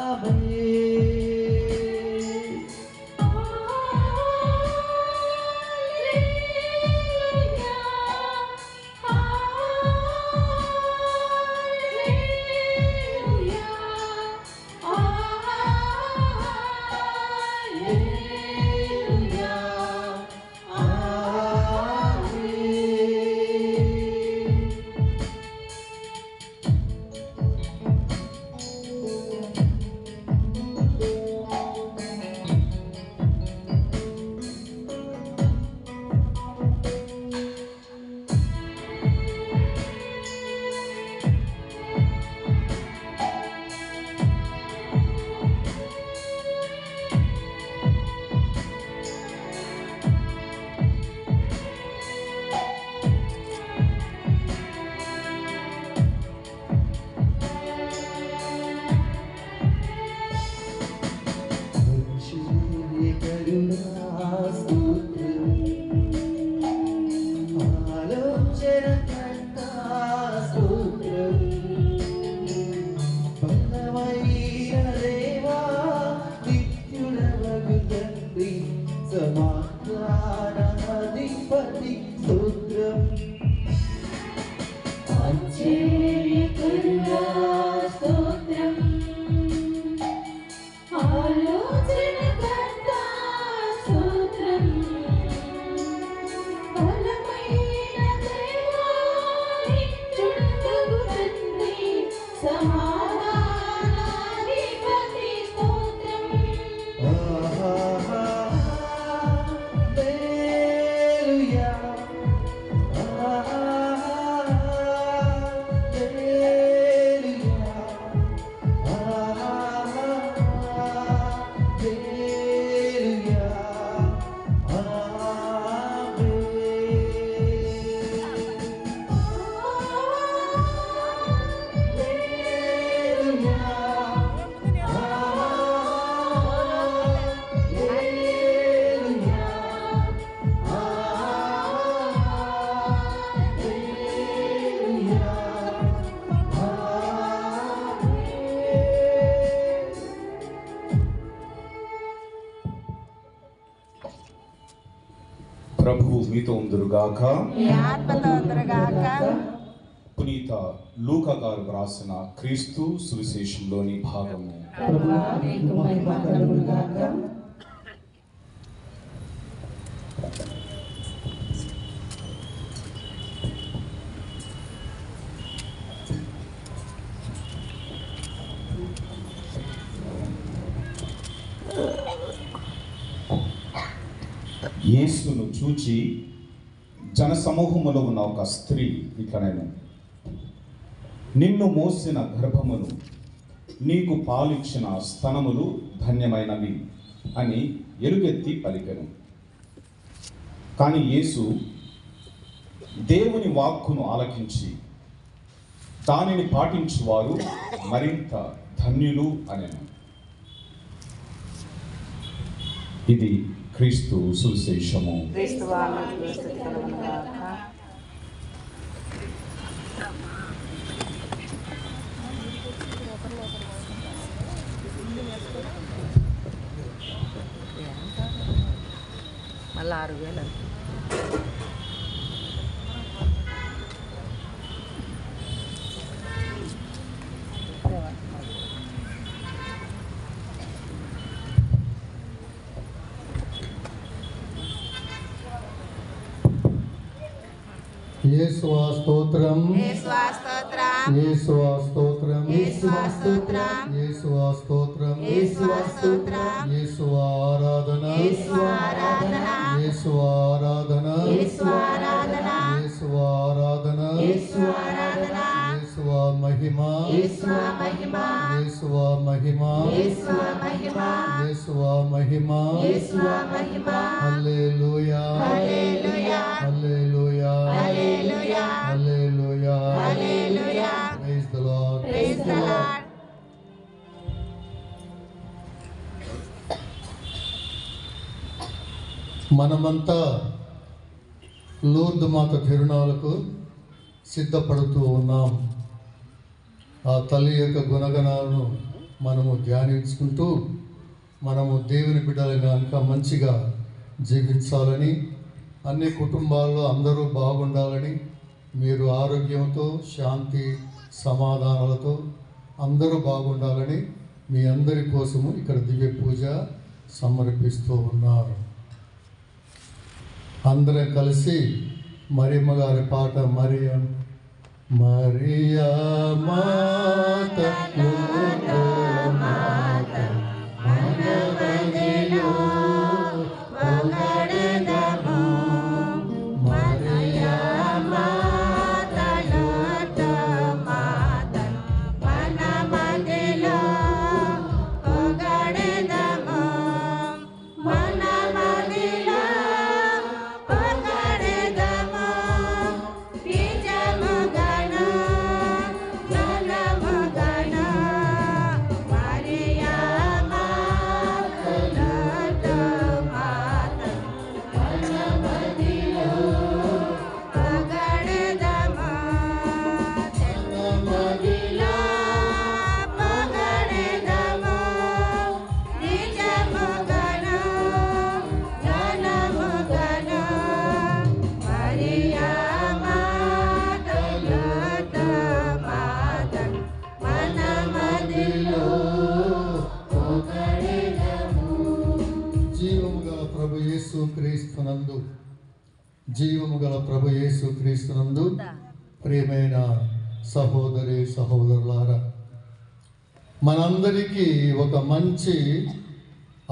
ఆమేన్. సమాధానాధిపతి స్తోత్రం. ఆశ్చర్యకరుడా స్తోత్రం, ఆలోచనకర్త స్తోత్రం, బలమైన దేవా నిత్యుడగు తండ్రి, సమాధానాధిపతి స్తోత్రం. హల్లెలూయా, హల్లెలూయా, హల్లెలూయా, ప్రభువు మీతో ఉందురుగాక. మీ ఆత్మతో ఉందురుగాక. పునీత లూకా గారు రాసిన క్రీస్తు సువిశేషంలోని భాగము. ప్రభువా నీకు మహిమ కలుగును గాక. యేసును చూచి జనసమూహములో ఉన్న ఒక స్త్రీ ఇట్లనైనా, నిన్ను మోసిన గర్భమును నీకు పాలిచ్చిన స్తనములు ధన్యమైనవి అని ఎలుగెత్తి పలికెను. కానీ యేసు దేవుని వాక్కును ఆలకించి దానిని పాటించువారు మరింత ధన్యులు అనెను. ఇది క్రీస్తు సువిశేషము. మళ్ళీ 6,000. యేసువా స్తోత్రం, యేసువా స్తోత్రం, యేసువా స్తోత్రం, యేసువా స్తోత్రం, యేసువా స్తోత్రం, యేసువా స్తోత్రం, యేసువా ఆరాధన, యేసువా ఆరాధన, యేసువా ఆరాధన, యేసువా ఆరాధన, యేసువా ఆరాధన, యేసువా ఆరాధన, యేసువా మహిమ, యేసువా మహిమ, యేసువా మహిమ, యేసువా మహిమ, యేసువా మహిమ, యేసువా మహిమ. హల్లెలూయా, హల్లెలూయా, హల్లెలూయా, హల్లెలూయా, హల్లెలూయా, హల్లెలూయా. Praise the Lord. Praise the Lord. మనమంతా లూర్దు మాత తిరునాళ్ళకు సిద్ధపడుతూ ఉన్నాం. ఆ తల్లి యొక్క గుణగణాలను మనము ధ్యానించుకుంటూ మనము దేవుని బిడ్డలుగా ఇంకా మంచిగా జీవించాలని, అన్ని కుటుంబాల్లో అందరూ బాగుండాలని, మీరు ఆరోగ్యంతో శాంతి సమాధానాలతో అందరూ బాగుండాలని మీ అందరి కోసము ఇక్కడ దివ్య పూజ సమర్పిస్తూ ఉన్నారు. అందరం కలిసి మరియమ్మ గారి పాట మరియా మరియా మాత లోక మాత మనవదిలో పొగడెదము. మరియా మాత లోక మాత మనమదిలో పొగడెదము. మనమదిలో పొగడెదము. నిజముగను ఘనముగను మరియా మాత లోక మాత మనమదిలో పొగడెదము. మనమదిలో పొగడెదము. నిజముగను ఘనముగను మరియా మాత లోక మాత మనమదిలో పొగడెదము. జీవము గల ప్రభు యేసు క్రీస్తునందు, జీవము గల ప్రభు యేసు క్రీస్తునందు ప్రియమైన సహోదరి సహోదరులారా, మనందరికీ ఒక మంచి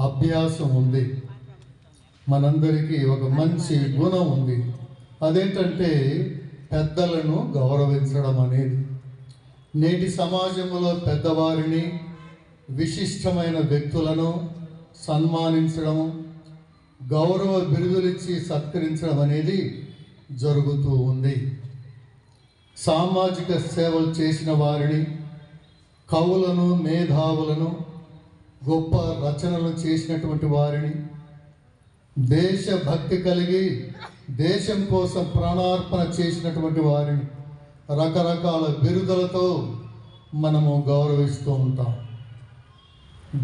అభ్యాసం ఉంది, మనందరికీ ఒక మంచి గుణం ఉంది. అదేంటంటే పెద్దలను గౌరవించడం అనేది. నేటి సమాజంలో పెద్దవారిని, విశిష్టమైన వ్యక్తులను సన్మానించడము, గౌరవ బిరుదులిచ్చి సత్కరించడం అనేది జరుగుతూ ఉంది. సామాజిక సేవలు చేసిన వారిని, కవులను, మేధావులను, గొప్ప రచనలు చేసినటువంటి వారిని, దేశభక్తి కలిగి దేశం కోసం ప్రాణార్పణ చేసినటువంటి వారిని రకరకాల బిరుదులతో మనము గౌరవిస్తూ ఉంటాం.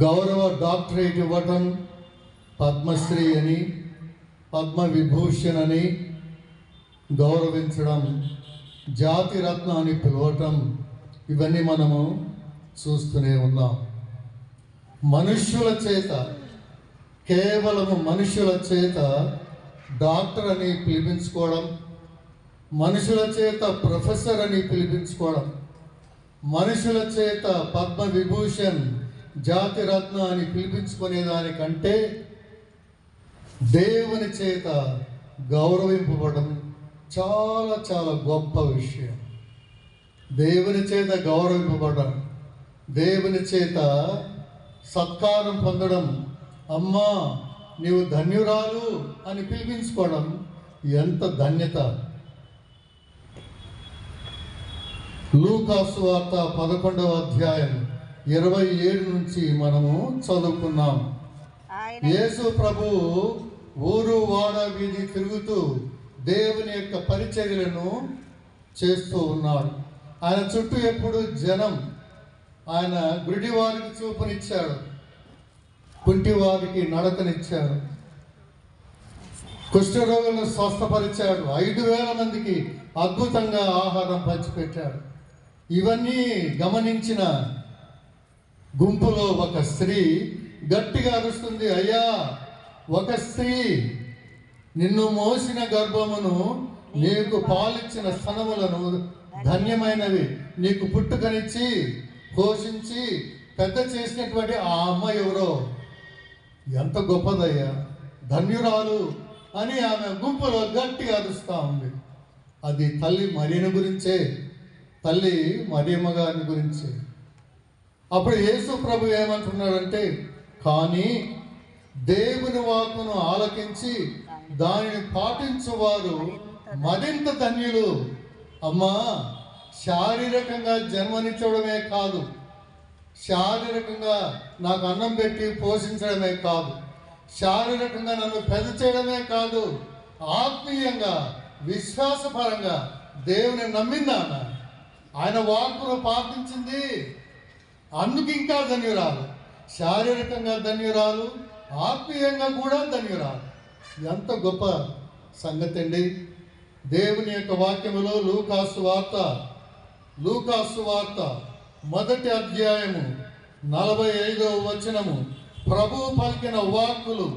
గౌరవ డాక్టరేట్ ఇవ్వటం, పద్మశ్రీ అని, పద్మవిభూషణ్ అని గౌరవించడం, జాతిరత్న అని పిలవటం, ఇవన్నీ మనము చూస్తూనే ఉన్నాం. మనుష్యుల చేత, కేవలము మనుషుల చేత డాక్టర్ అని పిలిపించుకోవడం, మనుషుల చేత ప్రొఫెసర్ అని పిలిపించుకోవడం, మనుషుల చేత పద్మ విభూషణ్, జాతి రత్న అని పిలిపించుకునే దానికంటే దేవుని చేత గౌరవింపబడడం చాలా చాలా గొప్ప విషయం. దేవుని చేత గౌరవింపబడడం, దేవుని చేత సత్కారం పొందడం, అమ్మా నీవు ధన్యురాలు అని పిలిపించుకోవడం ఎంత ధన్యత. లూకాసు వార్త 11వ అధ్యాయం 27 నుంచి మనము చదువుకున్నాం. యేసు ప్రభువు ఊరు వాడ వీధి తిరుగుతూ దేవుని యొక్క పరిచర్యలను చేస్తూ ఉన్నాడు. ఆయన చుట్టూ ఎప్పుడు జనం. ఆయన గుడి వారికి చూపునిచ్చాడు, కుంటి వారికి నడకనిచ్చాడు, కుష్ఠరోగులను స్వస్థపరిచాడు, 5,000 మందికి అద్భుతంగా ఆహారం పంచిపెట్టాడు. ఇవన్నీ గమనించిన గుంపులో ఒక స్త్రీ గట్టిగా అరుస్తుంది, అయ్యా ఒక స్త్రీ నిన్ను మోసిన గర్భమును నీకు పాలిచ్చిన స్తనములను ధన్యమైనవి, నీకు పుట్టుకనిచ్చి పోషించి పెద్ద చేసినటువంటి ఆ అమ్మ ఎవరో, ఎంత గొప్పదయ్యా, ధన్యురాలు అని ఆమె గుంపులో గట్టిగా అరుస్తూ ఉంది. అది తల్లి మరియను గురించే, తల్లి మరియమ్మ గారిని గురించే. అప్పుడు యేసు ప్రభు ఏమంటున్నాడంటే, కానీ దేవుని వాక్కును ఆలకించి దానిని పాటించువారు మరింత ధన్యులు. అమ్మా, శారీరకంగా జన్మనిచ్చడమే కాదు, శారీరకంగా నాకు అన్నం పెట్టి పోషించడమే కాదు, శారీరకంగా నన్ను పెద్ద చేయడమే కాదు, ఆత్మీయంగా విశ్వాసపరంగా దేవుని నమ్మిందామె, ఆయన వాక్కును పాటించింది, అందుకు ఇంకా ధన్యురాలు. శారీరకంగా ధన్యురాలు, ఆత్మీయంగా కూడా ధన్యురాలు. ఎంత గొప్ప సంగతి అండి. దేవుని యొక్క వాక్యములో లూకాసు వార్త 1వ అధ్యాయము 45వ వచనము, ప్రభువు పలికిన వాక్కులు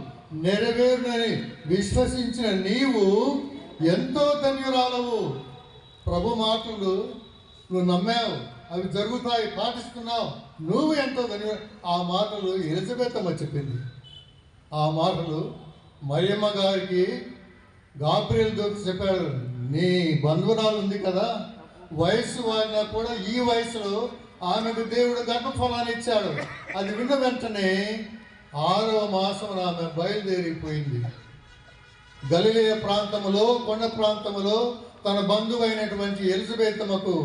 నెరవేరునని విశ్వసించిన నీవు ఎంతో ధన్యురాలవు. ప్రభు మాటలు నువ్వు నమ్మావు, అవి జరుగుతాయి, పాటిస్తున్నావు, నువ్వు ఎంతో ధన్యురాలు. ఆ మాటలు ఎలిజబెత్ అమ్మ చెప్పింది. ఆ మాటలు మరియమ్మ గారికి గాబ్రియల్ దూత చెప్పాడు, నీ బంధువురాలు ఉంది కదా, వయస్సు వారినా కూడా ఈ వయసులో ఆమెకు దేవుడు గర్భఫలాన్ని ఇచ్చాడు. అది విన్న వెంటనే 6వ మాసమున ఆమె బయలుదేరిపోయింది. గలిలయ ప్రాంతములో, కొండ ప్రాంతములో తన బంధువైనటువంటి ఎలిజబెత్ అమ్మకు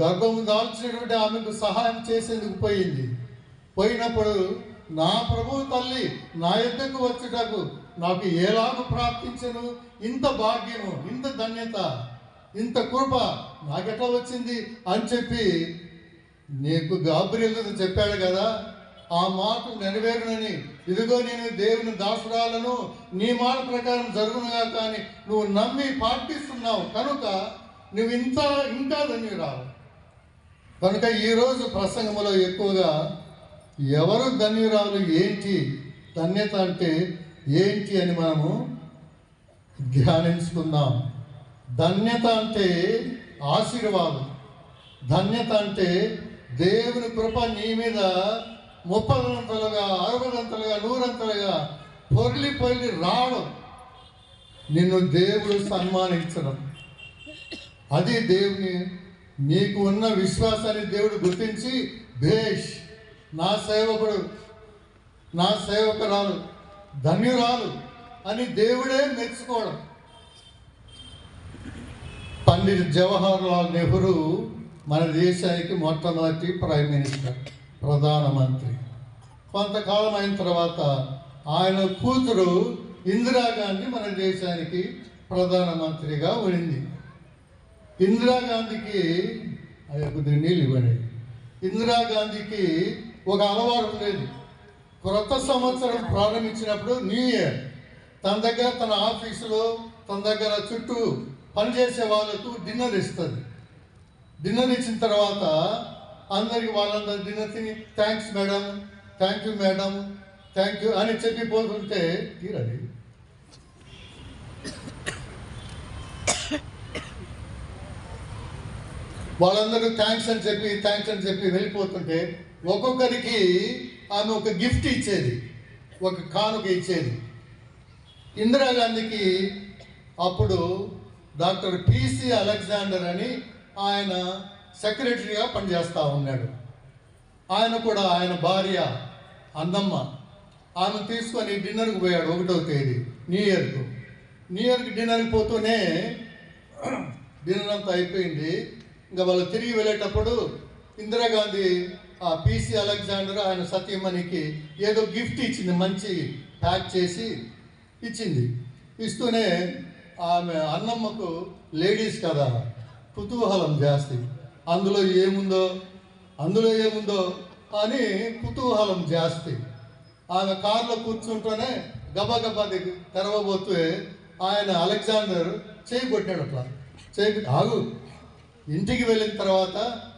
గర్భము దాల్చినటువంటి ఆమెకు సహాయం చేసేందుకు పోయినప్పుడు, నా ప్రభు తల్లి నా యొద్దకు వచ్చుటకు నాకు ఎలాగూ ప్రాప్తించను, ఇంత భాగ్యము, ఇంత ధన్యత, ఇంత కృప నాకెట్లా వచ్చింది అని చెప్పి నీకు గాబ్రియల్ చెప్పాడు కదా, ఆ మాట నెరవేరునని, ఇదిగో నేను దేవుని దాసురాలను, నీ మాట ప్రకారం జరుగునుగా, కానీ నువ్వు నమ్మి పాటిస్తున్నావు కనుక నువ్వు ఇంకా ధన్యురాలు. కనుక ఈరోజు ప్రసంగంలో ఎక్కువగా ఎవరు ధన్యురాలు, ఏంటి ధన్యత అంటే ఏంటి అని మనము ధ్యానించుకుందాం. ధన్యత అంటే ఆశీర్వాదం. ధన్యత అంటే దేవుని కృప నీ మీద 30 60 100 పొర్లి రావడం, నిన్ను దేవుడు సన్మానించడం. అది దేవుని నీకు ఉన్న విశ్వాసాన్ని దేవుడు గుర్తించి, భేష్, నా సేవకుడు, నా సేవకురాలు ధన్యురాలు అని దేవుడే మెచ్చుకోవడం. పండిట్ జవహర్ లాల్ నెహ్రూ మన దేశానికి మొట్టమొదటి ప్రైమ్ మినిస్టర్, ప్రధానమంత్రి. కొంతకాలం అయిన తర్వాత ఆయన కూతురు ఇందిరాగాంధీ మన దేశానికి ప్రధానమంత్రిగా ఉండింది. ఇందిరాగాంధీకి కొద్దిగా నీళ్ళు ఇవ్వండి. ఇందిరాగాంధీకి ఒక అలవాటు ఉండేది. క్రొత్త సంవత్సరం ప్రారంభించినప్పుడు, న్యూ ఇయర్, తన దగ్గర, తన ఆఫీసులో, తన దగ్గర చుట్టూ పనిచేసే వాళ్ళకు డిన్నర్ ఇస్తుంది. డిన్నర్ ఇచ్చిన తర్వాత అందరికి వాళ్ళందరూ డిన్నర్ తిని, thanks madam, thank you madam, thank you అని చెప్పిపోతుంటే తీరది. వాళ్ళందరూ థ్యాంక్స్ అని చెప్పి వెళ్ళిపోతుంటే ఒక్కొక్కరికి ఆమె ఒక గిఫ్ట్ ఇచ్చేది, ఒక కానుక ఇచ్చేది. ఇందిరాగాంధీకి అప్పుడు డాక్టర్ పిసి అలెగ్జాండర్ అని ఆయన సెక్రటరీగా పనిచేస్తూ ఉన్నాడు. ఆయన కూడా ఆయన భార్య అన్నమ్మ ఆమె తీసుకొని డిన్నర్కి పోయాడు 1వ తేదీ న్యూ ఇయర్కి డిన్నర్కి పోతూనే డిన్నర్ అంతా అయిపోయింది. ఇంకా వాళ్ళు తిరిగి వెళ్ళేటప్పుడు ఇందిరాగాంధీ ఆ పిసి అలెగ్జాండర్ ఆయన సతీమణికి ఏదో గిఫ్ట్ ఇచ్చింది, మంచి ప్యాక్ చేసి ఇచ్చింది. ఇస్తూనే ఆమె అన్నమ్మకు లేడీస్ కదా కుతూహలం జాస్తి, అందులో ఏముందో అని కుతూహలం జాస్తి. ఆమె కారులో కూర్చుంటూనే గబగబా తెరవబోతే ఆయన అలెగ్జాండర్ చేయి కొట్టాడు. అట్లా చేయి ఆగు, ఇంటికి వెళ్ళిన తర్వాత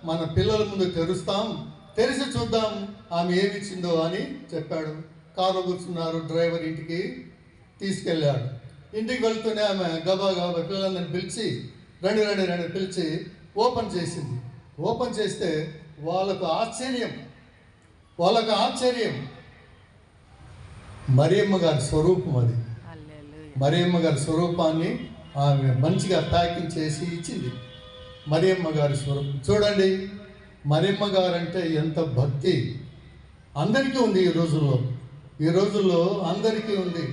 మన పిల్లల ముందు తెరిచి చూద్దాం ఆమె ఏమిచ్చిందో అని చెప్పాడు. కారులో కూర్చున్నారు, డ్రైవర్ ఇంటికి తీసుకెళ్ళాడు. ఇంటికి వెళ్తూనే ఆమె గబా పిల్లలందరిని పిలిచి రండి పిలిచి ఓపెన్ చేసింది. ఓపెన్ చేస్తే వాళ్ళకు ఆశ్చర్యం మరియమ్మ గారి స్వరూపం. అది మరియమ్మ గారి స్వరూపాన్ని ఆమె మంచిగా ప్యాకింగ్ చేసి ఇచ్చింది. మరియమ్మ గారి స్వరూపం చూడండి. మరియమ్మ గారు అంటే ఎంత భక్తి అందరికీ ఉంది. ఈ రోజుల్లో అందరికీ ఉంది.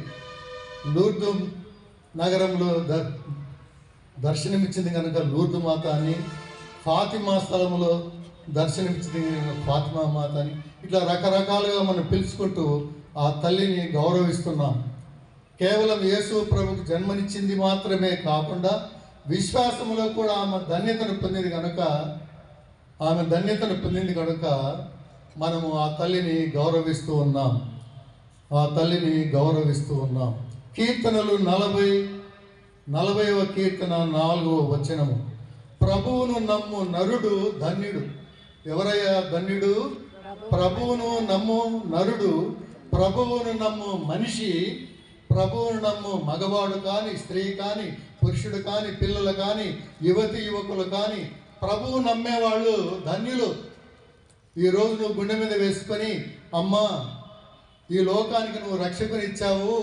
లూర్దు నగరంలో దర్శనమిచ్చింది కనుక లూర్దు మాత అని, ఫాతిమా స్థలంలో దర్శనమిచ్చింది కనుక ఫాతిమా మాత అని, ఇట్లా రకరకాలుగా మనం పిలుచుకుంటూ ఆ తల్లిని గౌరవిస్తున్నాం. కేవలం యేసు ప్రభుకు జన్మనిచ్చింది మాత్రమే కాకుండా విశ్వాసంలో కూడా ఆమె ధన్యతను పొందింది కనుక మనము ఆ తల్లిని గౌరవిస్తూ ఉన్నాం. కీర్తనలు 40వ కీర్తన 4వ వచనము. ప్రభువును నమ్ము నరుడు ధన్యుడు. ఎవరయ్యా ధన్యుడు? ప్రభువును నమ్ము నరుడు, ప్రభువును నమ్ము మనిషి, ప్రభువును నమ్ము మగవాడు కానీ, స్త్రీ కానీ, పురుషుడు కానీ, పిల్లలు కానీ, యువకులు కానీ ప్రభువు నమ్మేవాళ్ళు ధన్యులు. ఈరోజు నువ్వు గుండె మీద వేసుకొని అమ్మా ఈ లోకానికి నువ్వు రక్షకుని ఇచ్చావు,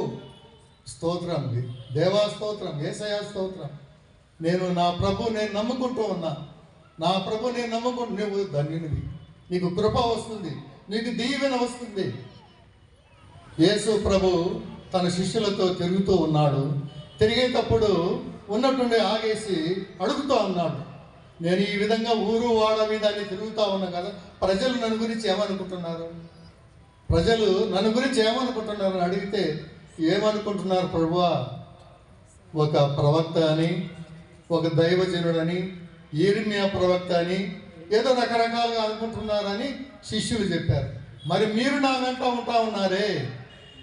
స్తోత్రం, దేవా స్తోత్రం, యేసయ్యా స్తోత్రం, నా ప్రభు నేను నమ్ముకుంటూ ఉన్నా, నువ్వు ధన్యునివి, నీకు కృప వస్తుంది, నీకు దీవెన వస్తుంది. యేసు ప్రభు తన శిష్యులతో తిరుగుతూ ఉన్నాడు. తిరిగేటప్పుడు ఉన్నట్టుండి ఆగేసి అడుగుతూ ఉన్నాడు, నేను ఈ విధంగా ఊరు వాడ మీద తిరుగుతూ ఉన్నా కదా, ప్రజలు నన్ను గురించి ఏమనుకుంటున్నారు అని అడిగితే ఏమనుకుంటున్నారు ప్రభువా? ఒక ప్రవక్త అని, ఒక దైవజనుడని, యిర్మీయా ప్రవక్త అని ఏదో రకరకాలుగా అనుకుంటున్నారని శిష్యులు చెప్పారు. మరి మీరు నా వెంట ఉంటా ఉన్నారే,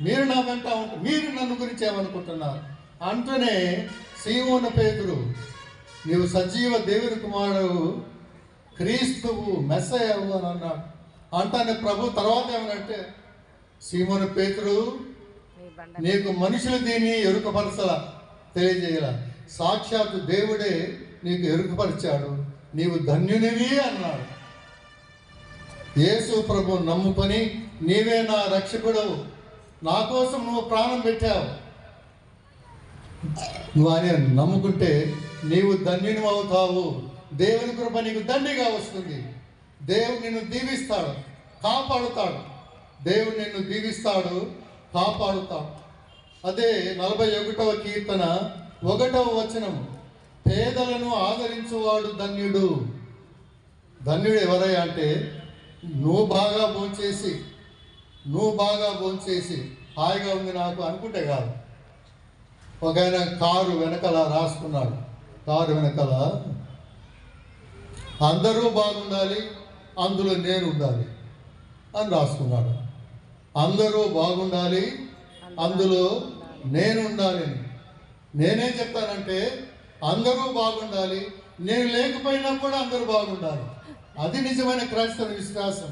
మీరు నన్ను గురించి ఏమనుకుంటున్నారు అంటూనే సీమోను పేతురు, నీవు సజీవ దేవుని కుమారుడు, క్రీస్తువు, మెస్సయ్యవు అని అన్నాడు. అంటానే ప్రభు తర్వాత ఏమనంటే, సీమోను పేతురు, నీకు మనుషులు దీన్ని తెలియజేయాల, సాక్షాత్తు దేవుడే నీకు ఎరుకపరిచాడు, నీవు ధన్యునివి అన్నాడు. యేసు ప్రభు నమ్ముకొని నీవే నా రక్షకుడు, నా కోసం నువ్వు ప్రాణం పెట్టావు, నువ్వు అని నమ్ముకుంటే నీవు ధన్యుని అవుతావు. దేవుని కృప నీకు దండిగా వస్తుంది. దేవుడు నిన్ను దీవిస్తాడు, కాపాడుతాడు. అదే 41వ కీర్తన 1వ వచనం. పేదలను ఆదరించువాడు ధన్యుడు. ధన్యుడు ఎవరయ్యా అంటే, నువ్వు బాగా భోంచేసి హాయిగా ఉంది నాకు అనుకుంటే కాదు. ఒక ఆయన కారు వెనకాల రాసుకున్నాడు, కారు వెనకాల అందరూ బాగుండాలి, అందులో నేను ఉండాలి అని రాసుకున్నాడు. అందరూ బాగుండాలి, అందులో నేను ఉండాలి. నేనేం చెప్తానంటే, అందరూ బాగుండాలి, నేను లేకపోయినా కూడా అందరూ బాగుండాలి. అది నిజమైన క్రైస్తవ విశ్వాసం.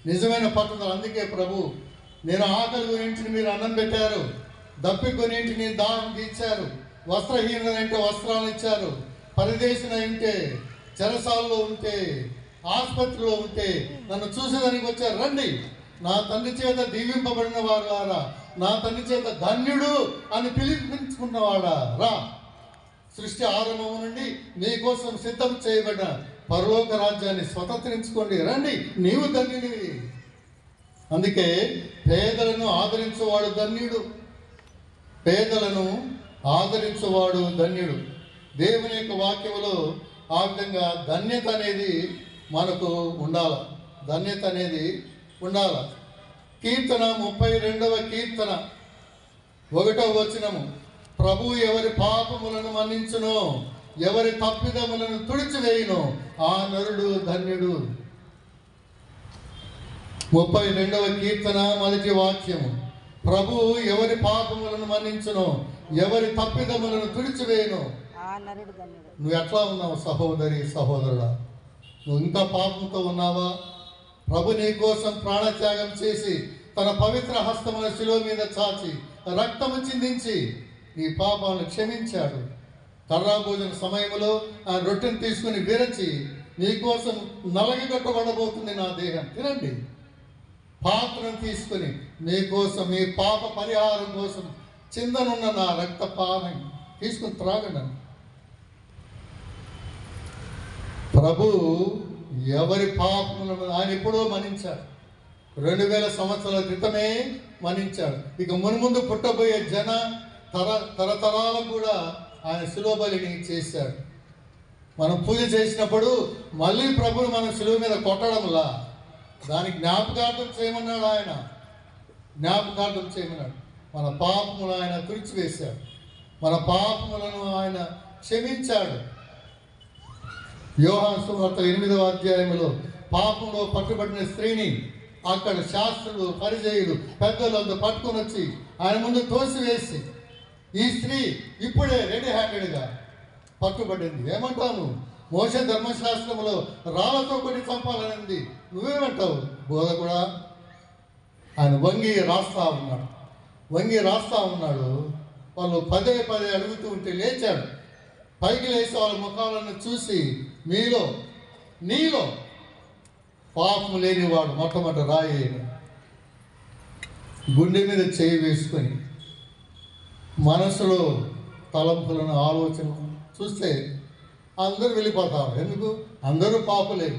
నిజమైన పట్టుదల. అందుకే ప్రభు, నేను ఆకలి గురించి మీరు అన్నం పెట్టారు, దప్పి కొన్నింటి నేను దాహం తీర్చారు, వస్త్రహీనత అంటే వస్త్రాలు ఇచ్చారు, పరదేశిన ఉంటే, చెరసాల్లో ఉంటే, ఆసుపత్రిలో ఉంటే నన్ను చూసేదానికి వచ్చారు. రండి, నా తండ్రి చేత దీవింపబడిన వారులారా, నా తండ్రి చేత ధన్యుడు అని పిలిపించుకున్నవాడా రా. సృష్టి ఆరంభం నుండి నీకోసం సిద్ధం చేయబడిన పరలోక రాజ్యాన్ని స్వతంత్రించుకోండి, రండి, నీవు ధన్యుడివి. అందుకే పేదలను ఆదరించువాడు ధన్యుడు, పేదలను ఆదరించువాడు ధన్యుడు. దేవుని యొక్క వాక్యములో ఆ విధంగా ధన్యత అనేది మనకు ఉండాలి, ధన్యత అనేది ఉండాలి. కీర్తన 32వ కీర్తన 1వ వచనము, ప్రభు ఎవరి పాపములను మన్నించునో, ఎవరి తప్పిదములను తుడిచివేయునో ఆ నరుడు ధన్యుడు. 32వ కీర్తన 1వ వాక్యము, ప్రభు ఎవరి పాపములను మన్నించునో, ఎవరి తప్పిదములను తుడిచివేయునో. నువ్వు ఎట్లా ఉన్నావు సహోదరి, సహోదరుడా? నువ్వు ఇంకా పాపంతో ఉన్నావా? ప్రభు నీ కోసం ప్రాణత్యాగం చేసి తన పవిత్ర హస్తముల శిలువ మీద చాచి రక్తము చిందించి నీ పాపాలను క్షమించాడు. కర్రా భోజన సమయంలో ఆ రొట్టెను తీసుకుని విరచి నీకోసం నలగగొట్టబడబోతుంది నా దేహం, తినండి. పాత్రను తీసుకుని మీకోసం, మీ పాప పరిహారం కోసం చిందనున్న నా రక్త పానం తీసుకుని త్రాగండి. ప్రభు ఎవరి పాపములను ఆయన ఎప్పుడో మన్నించాడు, 2000 సంవత్సరాల క్రితమే మన్నించాడు. ఇక మున్ముందు పుట్టబోయే తరతరాలకు కూడా ఆయన శిలువ బలిని చేశాడు. మనం పూజ చేసినప్పుడు మళ్ళీ ప్రభుని మనం శిలువ మీద కొట్టడంలా, దానికి జ్ఞాపకార్థం చేయమన్నాడు ఆయన, జ్ఞాపకార్థం చేయమన్నాడు. మన పాపములు ఆయన తుడిచివేశాడు, మన పాపములను ఆయన క్షమించాడు. యోహాను సువార్త 8వ అధ్యాయంలో పాపంలో పట్టుబడిన స్త్రీని అక్కడ శాస్త్రులు, పరిచయులు, పెద్దలంతా పట్టుకొని వచ్చి ఆయన ముందు తోసివేసి, ఈ స్త్రీ ఇప్పుడే రెడీ హ్యాండెడ్గా పట్టుబడింది. ఏమంటావు? మోషే ధర్మశాస్త్రంలో రాళ్లతో కొట్టి చంపాలనింది, నువ్వేమంటావు బోధకుడా? ఆయన వంగి రాస్తా ఉన్నాడు. వాళ్ళు పదే అడుగుతూ ఉంటే లేచాడు. పైకి లేచి వాళ్ళ ముఖాలను చూసి, నీలో పాపం లేనివాడు మొట్టమొదటి రాయి గుండె మీద చేయి వేసుకొని మనసులో తలంపులను, ఆలోచనలు చూస్తే అందరూ వెళ్ళిపోతారు. ఎందుకు? అందరూ పాపులే.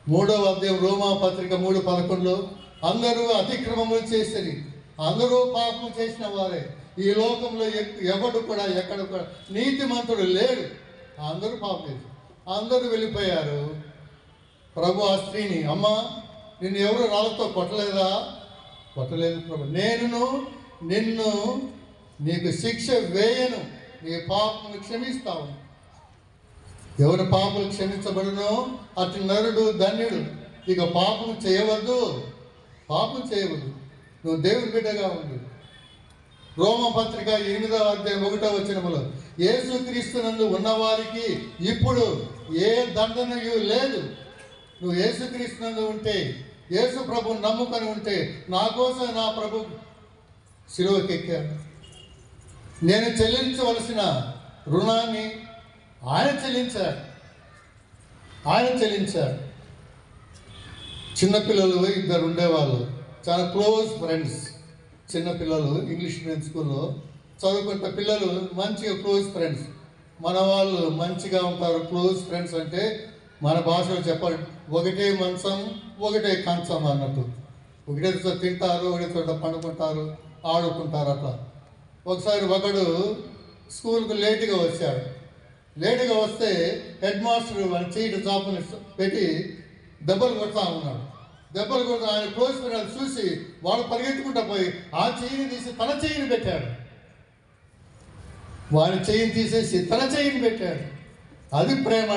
3వ అధ్యాయం రోమా పత్రిక 3:11 అందరూ అతిక్రమములు చేసేది, అందరూ పాపం చేసిన వారే, ఈ లోకంలో ఎవడు కూడా ఎక్కడ కూడా నీతిమంతుడు లేడు, అందరూ పాపం చేశారు, అందరూ వెళ్ళిపోయారు. ప్రభు ఆ స్త్రీని, అమ్మా నిన్ను ఎవరు రాళ్ళతో కొట్టలేదా? కొట్టలేదు ప్రభు, నిన్ను నీకు శిక్ష వేయను, నీ పాపమును క్షమిస్తావు. ఎవరి పాపలు క్షమించబడునో అటు నరుడు ధన్యుడు. ఇక పాపం చేయవద్దు, నువ్వు దేవుని బిడ్డగా ఉండు. రోమపత్రిక 8వ అధ్యాయం 1వ వచనములో, యేసుక్రీస్తునందు ఉన్నవారికి ఇప్పుడు ఏ దండనయు లేదు. నువ్వు యేసుక్రీస్తునందు ఉంటే, యేసు ప్రభుని నమ్ముకొని ఉంటే, నా కోసం నా ప్రభు శిలువకెక్కాడు. నేను చెల్లించవలసిన రుణాన్ని ఆయన చెల్లించాడు. చిన్నపిల్లలు 2 ఉండేవాళ్ళు, చాలా క్లోజ్ ఫ్రెండ్స్. చిన్నపిల్లలు ఇంగ్లీష్ మీడియం స్కూల్లో చదువుకుంటే పిల్లలు మంచిగా క్లోజ్ ఫ్రెండ్స్. మన వాళ్ళు మంచిగా ఉంటారు. క్లోజ్ ఫ్రెండ్స్ అంటే మన భాషలో చెప్పాలి, ఒకటే మంచం ఒకటే కంచం అన్నట్టు. ఒకటే చోట తింటారు, ఒకటే చోట పండుకుంటారు, ఆడుకుంటారు. అట్లా ఒకసారి ఒకడు స్కూల్కి లేటుగా వచ్చాడు. లేటుగా వస్తే హెడ్ మాస్టర్ వాళ్ళ చీటి చాపుని పెట్టి దెబ్బలు కొడతా ఉన్నాడు. దెబ్బలు కొడతా ఆయన క్లోజ్ ఫ్రెండ్ చూసి వాడు పరిగెత్తుకుంటా పోయి ఆ చెయ్యిని తీసి తన చెయ్యిని పెట్టాడు. వాడి చెయ్యిని తీసేసి తన చెయ్యిని పెట్టాడు. అది ప్రేమ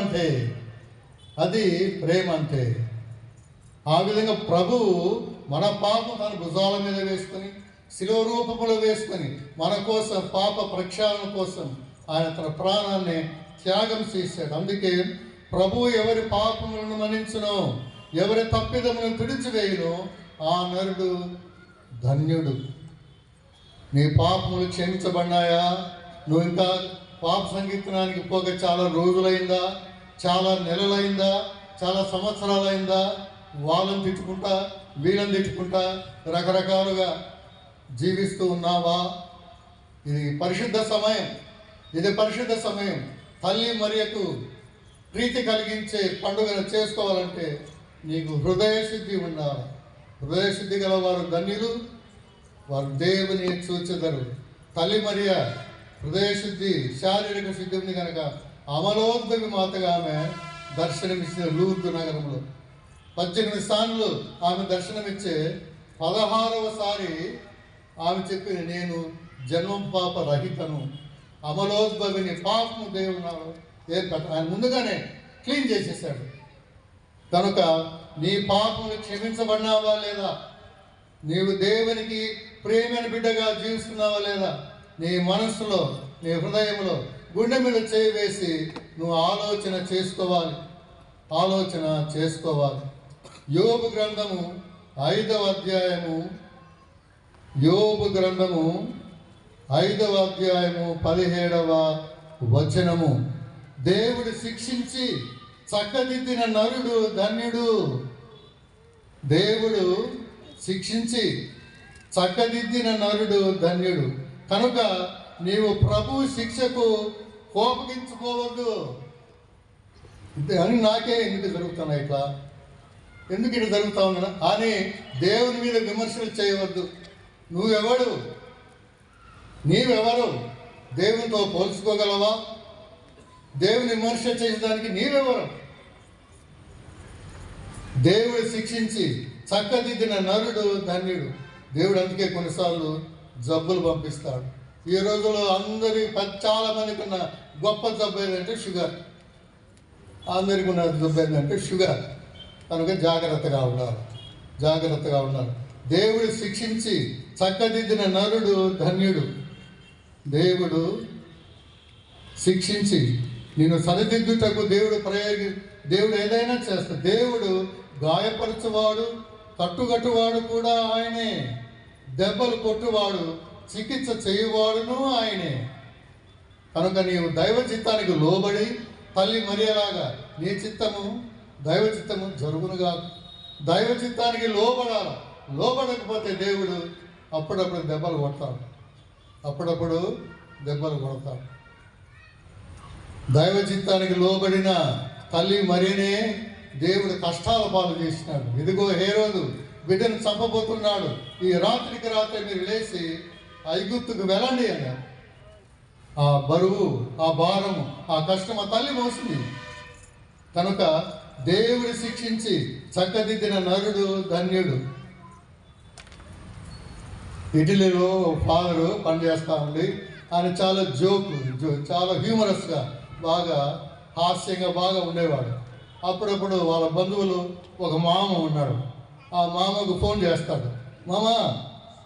అంటే. ఆ విధంగా ప్రభువు మన పాపం తన భుజాల మీద వేసుకొని, శిలువ రూపములో వేసుకొని, మన కోసం పాప ప్రక్షాళన కోసం ఆయన తన ప్రాణాన్ని త్యాగం చేశాడు. అందుకే ప్రభువు ఎవరి పాపములను మన్నించునో, ఎవరి తప్పిదమును తుడిచివేయును ఆ నరుడు ధన్యుడు. నీ పాపములు క్షమించబడినాయా? నువ్వు ఇంకా పాప సంకీర్తనానికి పోక చాలా రోజులైందా, చాలా నెలలైందా, చాలా సంవత్సరాలైందా? వాళ్ళని తిట్టుకుంటా వీళ్ళని తిట్టుకుంటా రకరకాలుగా జీవిస్తూ ఉన్నావా? ఇది పరిశుద్ధ సమయం, ఇది పరిశుద్ధ సమయం. తల్లి మరియకు ప్రీతి కలిగించే పండుగను చేసుకోవాలంటే నీకు హృదయ శుద్ధి ఉండాలి. హృదయ శుద్ధి గల వారు ధన్యులు, వారు దేవుని చూచెదరు. తల్లి మరియ హృదయ శుద్ధి, శారీరక శుద్ధి ఉంది కనుక అమలోద్భవి మాతగా ఆమె దర్శనమిచ్చిన లూర్దు నగరంలో 18 స్థానంలో ఆమె దర్శనమిచ్చే 16వసారి ఆమె చెప్పింది, నేను జన్మం పాప రహితను, అమలోద్భవిని, పాపము దేవుడు ఏర్పడ ఆయన ముందుగానే క్లీన్ చేసేసాడు. కనుక నీ పాపములు క్షమించబడినావా లేదా? నీవు దేవునికి ప్రేమైన బిడ్డగా జీవిస్తున్నావా లేదా? నీ మనస్సులో, నీ హృదయంలో గుండె మీద చేయి వేసి నువ్వు ఆలోచన చేసుకోవాలి. యోబు గ్రంథము 5వ అధ్యాయము, యోబు గ్రంథము 5వ అధ్యాయము 17వ వచనము. దేవుడు శిక్షించి చక్కదిద్దిన నరుడు ధన్యుడు. దేవుడు శిక్షించి చక్కదిద్దిన నరుడు ధన్యుడు. కనుక నీవు ప్రభు శిక్షకు కోపగించుకోవద్దు. అని నాకే ఎందుకు జరుగుతున్నాయి ఇట్లా, ఎందుకు ఇట్లా జరుగుతా ఉన్నా అని దేవుని మీద విమర్శలు చేయవద్దు. నీవెవరు దేవునితో పోల్చుకోగలవా? దేవుని విమర్శ చేసేదానికి నీవెవరు? దేవుడు శిక్షించి చక్కదిద్దిన నరుడు ధన్యుడు. దేవుడు అందుకే కొన్నిసార్లు జబ్బులు పంపిస్తాడు. ఈ రోజుల్లో చాలా మందికి ఉన్న గొప్ప జబ్బు ఏంటంటే షుగర్. అందరికీ ఉన్న జబ్బు ఏంటంటే షుగర్. కనుక జాగ్రత్తగా ఉండాలి. దేవుడు శిక్షించి చక్కదిద్దిన నరుడు ధన్యుడు. దేవుడు శిక్షించి నిన్ను సరిదిద్దుటకు దేవుడు ఏదైనా చేస్తాడు. దేవుడు గాయపరచువాడు, కట్టుగట్టువాడు కూడా ఆయనే. దెబ్బలు కొట్టువాడు, చికిత్స చేయువాడును ఆయనే. కనుక నీవు దైవ చిత్తానికి లోబడి తల్లి మరియలాగా నీ చిత్తము దైవ చిత్తము జరుగునుగా. దైవ చిత్తానికి లోబడకపోతే దేవుడు అప్పుడప్పుడు దెబ్బలు కొడతాడు. దైవ చిత్తానికి లోబడిన తల్లి మరియనే దేవుడు కష్టాల పాలు చేసినాడు. ఇదిగో హేరోదు బిడ్డను చంపబోతున్నాడు, ఈ రాత్రికి రాత్రి మీరు లేచి ఐగుప్తుకు వెళ్ళండి అన్నారు. ఆ బరువు, ఆ భారము, ఆ కష్టం ఆ తల్లి మోసింది. కనుక దేవుడు శిక్షించి చక్కదిద్దిన నరుడు ధన్యుడు. ఇటలీలో ఫాదరు పనిచేస్తూ ఉండి ఆయన చాలా చాలా హ్యూమరస్గా, బాగా హాస్యంగా బాగా ఉండేవాడు. అప్పుడప్పుడు వాళ్ళ బంధువులు ఒక మామ ఉన్నాడు. ఆ మామకు ఫోన్ చేస్తాడు, మామ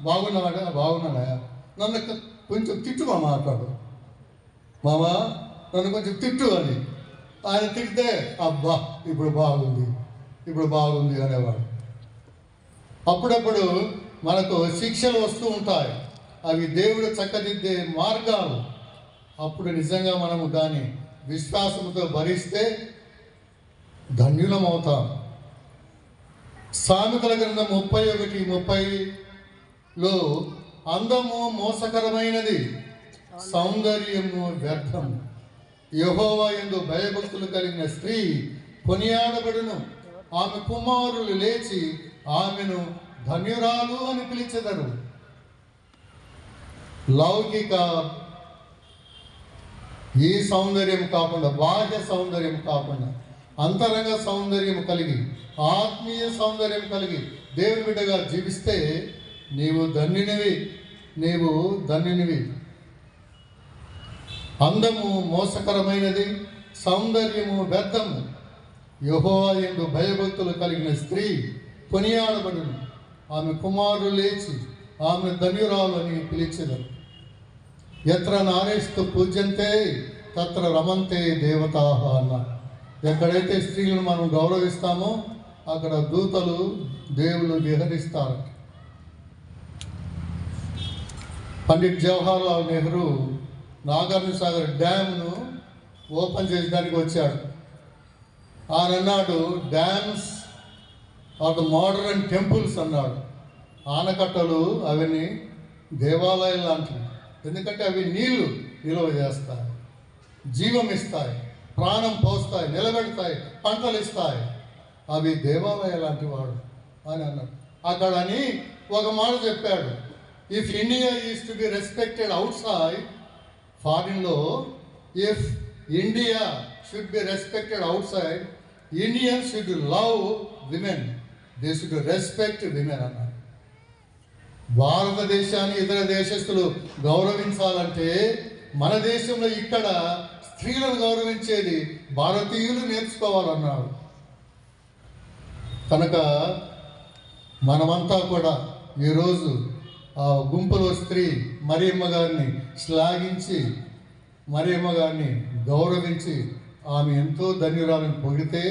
బాగున్నాడా? బాగున్నాడా? నన్ను కొంచెం తిట్టు మామ అంటాడు. మామ నన్ను కొంచెం తిట్టు అని. ఆయన తిడితే అబ్బా ఇప్పుడు బాగుంది అనేవాడు. అప్పుడప్పుడు మనకు శిక్షలు వస్తూ ఉంటాయి, అవి దేవుడు చక్కదిద్దే మార్గాలు. అప్పుడు నిజంగా మనము దాన్ని విశ్వాసంతో భరిస్తే ధన్యులం అవుతాం. సామెతల గ్రంథం 31:30లో అందము మోసకరమైనది, సౌందర్యము వ్యర్థము. యెహోవా యందు భయభక్తులు కలిగిన స్త్రీ కొనియాడబడును. ఆమె కుమారులు లేచి ఆమెను ధన్యురాలు అని పిలిచెదరు. లౌకిక ఈ సౌందర్యం కాకుండా, బాహ్య సౌందర్యం కాకుండా, అంతరంగ సౌందర్యం కలిగి, ఆత్మీయ సౌందర్యం కలిగి దేవుని బిడ్డగా జీవిస్తే నీవు ధన్యునివి. అందము మోసకరమైనది, సౌందర్యము వ్యర్థము. యెహోవా యందు భయభక్తులు కలిగిన స్త్రీ కొనియాడబడును. ఆమె కుమారులు లేచి ఆమె ధన్యురాలు అని పిలిచెదరు. ఎత్ర నారేస్తు పూజ్యంతే తత్ర రమంతే దేవతాహ అన్నారు. ఎక్కడైతే స్త్రీలను మనం గౌరవిస్తామో అక్కడ దూతలు దేవుళ్ళు విహరిస్తారు. పండిట్ జవహర్లాల్ నెహ్రూ నాగార్జున సాగర్ డ్యామ్ను ఓపెన్ చేయడానికి వచ్చాడు. ఆయన అన్నాడు, dams are the modern temples అన్నాడు. ఆనకట్టలు అవన్నీ దేవాలయాలు లాంటివి, ఎందుకంటే అవి నీళ్లు నిల్వ చేస్తాయి, జీవం ఇస్తాయి, ప్రాణం పోస్తాయి, నిలబెడతాయి, పంటలు ఇస్తాయి. అవి దేవాలయాలు లాంటి వాడు అని అన్నాడు. అక్కడని ఒక మాట చెప్పాడు, if India is to be respected outside ఫారిన్లో, if India should be respected outside, Indians should love women, they should respect women అన్నాడు. భారతదేశాన్ని ఇతర దేశస్తులు గౌరవించాలంటే మన దేశంలో ఇక్కడ స్త్రీలను గౌరవించేది భారతీయులు నేర్చుకోవాలన్నాడు. కనుక మనమంతా కూడా ఈరోజు ఆ గుంపులో స్త్రీ మరియమ్మ గారిని శ్లాఘించి, మరియమ్మ గారిని గౌరవించి, ఆమె ఎంతో ధన్యురాలను పొగిడితే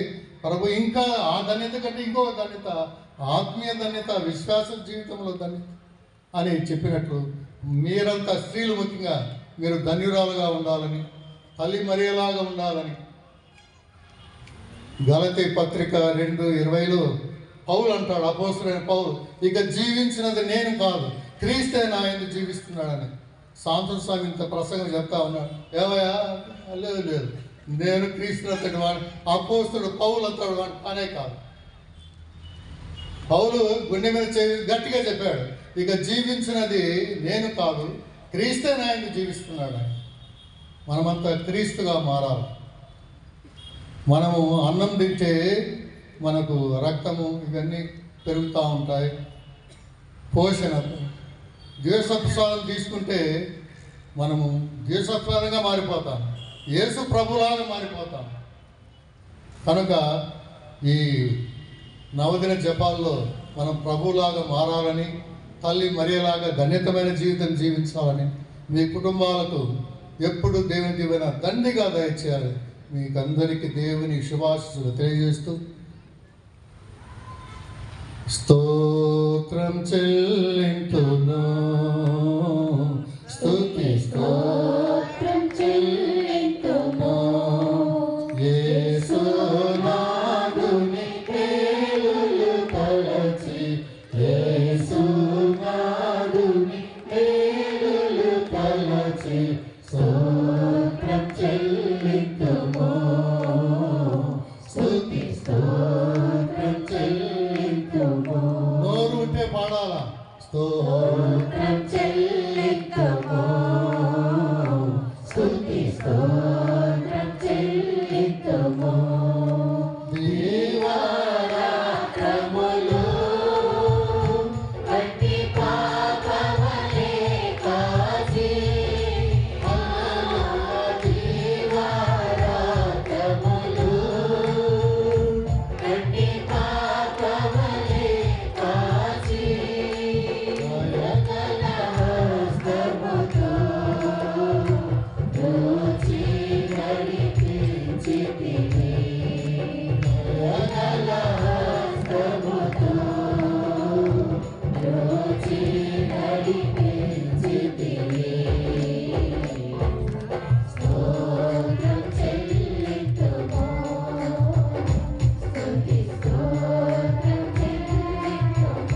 ప్రభు ఇంకా ఆ ధన్యత కంటే ఇంకొక ధన్యత, ఆత్మీయ ధన్యత, విశ్వాస జీవితంలో ధన్యత అని చెప్పినట్లు మీరంతా స్త్రీలు ముఖ్యంగా మీరు ధన్యురాలుగా ఉండాలని, తల్లి మరియలాగా ఉండాలని గలతీ పత్రిక 2:20లో పౌలు అంటాడు, అపోస్తలుడైన పౌలు, ఇక జీవించినది నేను కాదు క్రీస్తే నా యందు జీవిస్తున్నాడని. సాంతం స్వామి ఇంత ప్రసంగం చెప్తా ఉన్నాడు. ఏవయ్యా, లేదు నేను క్రీస్తునంతటి వాడు, అపోస్తలుడు పౌలు అంటాడు వాడు అనే కాదు. పౌలు గుండె మీద గట్టిగా చెప్పాడు, ఇక జీవించినది నేను కాదు క్రీస్తే నా యందు జీవిస్తున్నాడు. మనమంతా క్రీస్తుగా మారాలి. మనము అన్నం తింటే మనకు రక్తము ఇవన్నీ పెరుగుతూ ఉంటాయి, పోషణ. ద్వేషప్రసాదం తీసుకుంటే మనము ద్వేషప్రసాదంగా మారిపోతాం, యేసు ప్రభులాగా మారిపోతాం. కనుక ఈ నవదిన జపాల్లో మనం ప్రభులాగా మారాలని, తల్లి మరియలాగా ధన్యతమైన జీవితం జీవించాలని, మీ కుటుంబాలకు ఎప్పుడు దేవుని దీవెన దండిగా దయచేయాలి. మీకందరికీ దేవుని శుభాశీస్సులు తెలియజేస్తూ స్తోత్రం చెల్లింతును, స్తుతి స్తోత్రం చెల్లింతును, యేసునాథుని మేలులు తలచి, యేసునాథుని మేలులు తలచి, స్తోత్రం చెల్లింతుము, స్తుతి స్తోత్రం చెల్లింతుము. నోరు ఉంటే పాడాలా, స్తోత్రం చెల్లింతుము, స్తుతి స్తోత్రం చెల్లింతుము. దీవారాత్రములు అట్టి పాపవలే కాచి, దీవారాత్రములు అట్టి పాపవలే కాచి, దయగల హస్తముతో దోచి నడిపించితివి, దయగల హస్తముతో దోచి నడిపించితివి. స్తోత్రం చెల్లింతుము, స్తుతి స్తోత్రం చెల్లింతుము.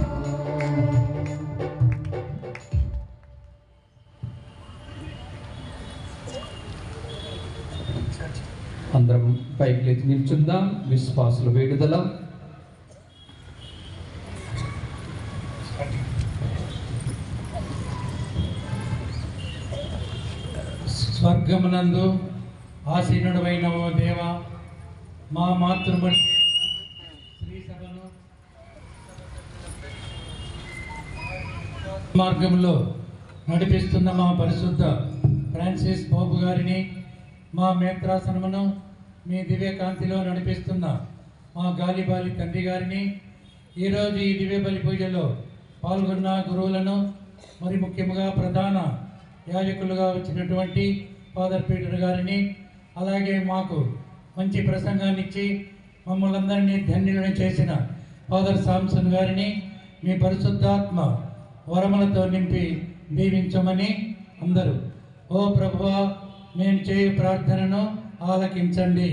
అందరం పైకి లేచి నిల్చుందాం. విశ్వాసుల వేడుదల. స్వర్గమునందు ఆసీనుడైన ఓ దేవ, మా మాతృమణి శ్రీ సభను మార్గంలో నడిపిస్తున్న మా పరిశుద్ధ ఫ్రాన్సిస్ పోపు గారిని, మా మేత్రాసనమును మీ దివ్యకాంతిలో నడిపిస్తున్న మా గాలిబాలి తండ్రి గారిని, ఈరోజు ఈ దివ్య బలి పూజలో పాల్గొన్న గురువులను, మరి ముఖ్యంగా ప్రధాన యాజకులుగా వచ్చినటువంటి ఫాదర్ పీటర్ గారిని, అలాగే మాకు మంచి ప్రసంగాన్ని ఇచ్చి మమ్మల్ని అందరినీ ధన్యులను చేసిన ఫాదర్ సామ్సన్ గారిని మీ పరిశుద్ధాత్మ వరములతో నింపి దీవించమని అందరూ ఓ ప్రభువా మేము చేయు ప్రార్థనను ఆలకించండి.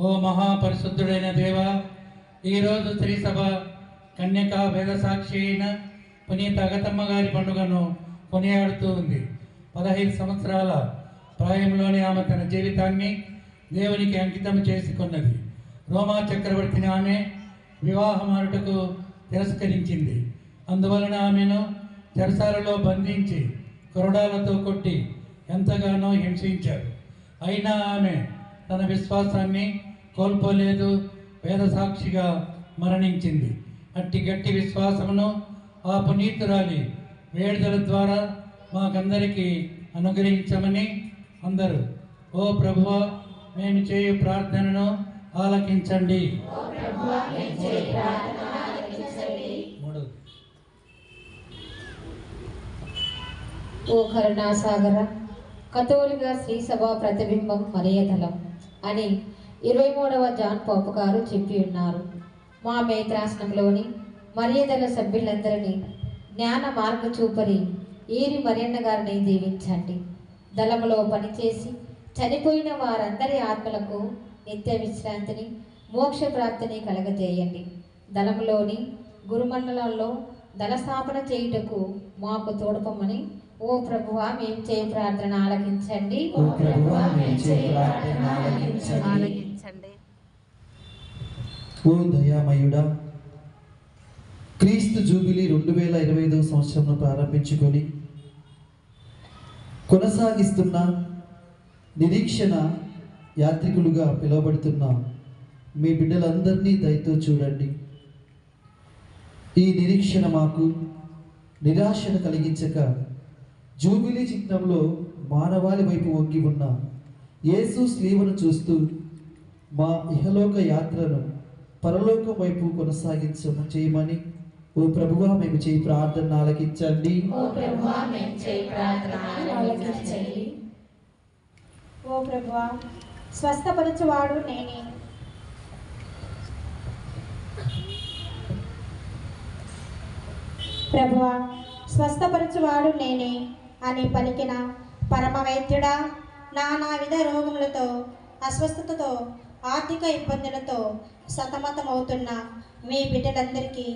ఓ మహాపరిశుద్ధుడైన దేవ, ఈరోజు శ్రీసభ కన్యకా వేదసాక్షి అయిన పునీత అగతమ్మ గారి పండుగను కొనియాడుతూ ఉంది. 15 సంవత్సరాల ప్రాయంలోనే ఆమె తన జీవితాన్ని దేవునికి అంకితం చేసుకున్నది. రోమా చక్రవర్తిని ఆమె వివాహమాడుటకు తిరస్కరించింది. అందువలన ఆమెను చెరసాలలో బంధించి కొరడాలతో కొట్టి ఎంతగానో హింసించారు. అయినా ఆమె తన విశ్వాసాన్ని కోల్పోలేదు, వేదసాక్షిగా మరణించింది. అట్టి గట్టి విశ్వాసమును ఆ పునీతురాలి వేడుదల ద్వారా మాకందరికీ అనుగ్రహించమని అందరూ ఓ ప్రభువా మేము చేయు ప్రార్థనను ఆలకించండి. ఓ కరుణాసాగర, కథోలిక శ్రీ సభ ప్రతిబింబం మరియదలం అని 23వ జాన్ పోపు గారు చెప్పి ఉన్నారు. మా మేత్రాసనంలోని మరియదల సభ్యులందరినీ జ్ఞాన మార్గచూపరి ఏరి మరియన్న గారిని దీవించండి. దళములో పనిచేసి చనిపోయిన వారందరి ఆత్మలకు నిత్య విశ్రాంతిని, మోక్ష ప్రాప్తిని కలగజేయండి. దళములోని గురుమండలంలో దళస్థాపన చేయుటకు మాకు తోడ్పమని ఓ ప్రభువా మేము చేయ ప్రార్థన ఆలకించండి. ఓ దయామయుడా, క్రీస్తు జూబిలీ 2025వ సంవత్సరంలో ప్రారంభించుకొని కొనసాగిస్తున్న నిరీక్షణ యాత్రికులుగా పిలువబడుతున్న మీ బిడ్డలందరినీ దయతో చూడండి. ఈ నిరీక్షణ మాకు నిరాశను కలిగించక జూబిలీ చిత్రంలో మానవాళి వైపు వంగి ఉన్న యేసు స్లీవను చూస్తూ మా ఇహలోక యాత్రను పరలోకం వైపు చేయమని ఓ ప్రభువా మేము చేయి ప్రార్థన ఆలకించండి. ఓ ప్రభువా స్వస్థపరచువాడు నేనే. ప్రభువా స్వస్థపరచువాడు నేనే అని పలికిన పరమ వైద్యుడా, నానావిధ రోగములతో, అస్వస్థతతో, ఆర్థిక ఇబ్బందులతో సతమతమవుతున్న మీ బిడ్డలందరికీ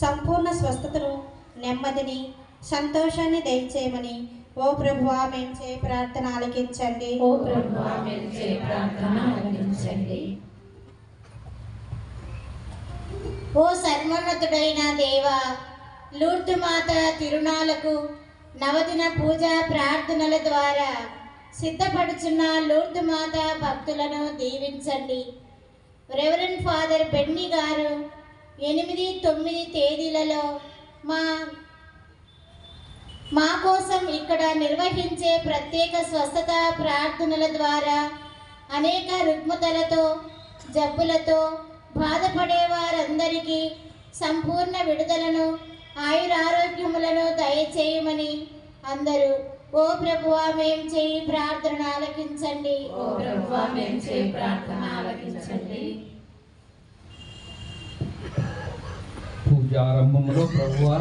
సంపూర్ణ స్వస్థతను, నెమ్మదిని, సంతోషాన్ని దయచేయమని ఓ ప్రభువా మేము చేయ ప్రార్థన ఆలకించండి. ఓ సర్వోన్నతుడైన దేవా, లూర్దు మాత తిరునాళ్లకు నవదిన పూజ ప్రార్థనల ద్వారా సిద్ధపడుచున్న లూర్దు మాత భక్తులను దీవించండి. రెవరెండ్ ఫాదర్ బెన్నీ గారు 8, 9 తేదీలలో మా కోసం ఇక్కడ నిర్వహించే ప్రత్యేక స్వస్థత ప్రార్థనల ద్వారా అనేక రుగ్మతలతో, జబ్బులతో బాధపడే వారందరికీ సంపూర్ణ విడుదలను, ఆయురారోగ్యములను దయచేయమని అందరూ ఓ ప్రభువా మేము చేయి ప్రార్థన ఆలకించండి. పూజ ఆరంభంలో ప్రభువా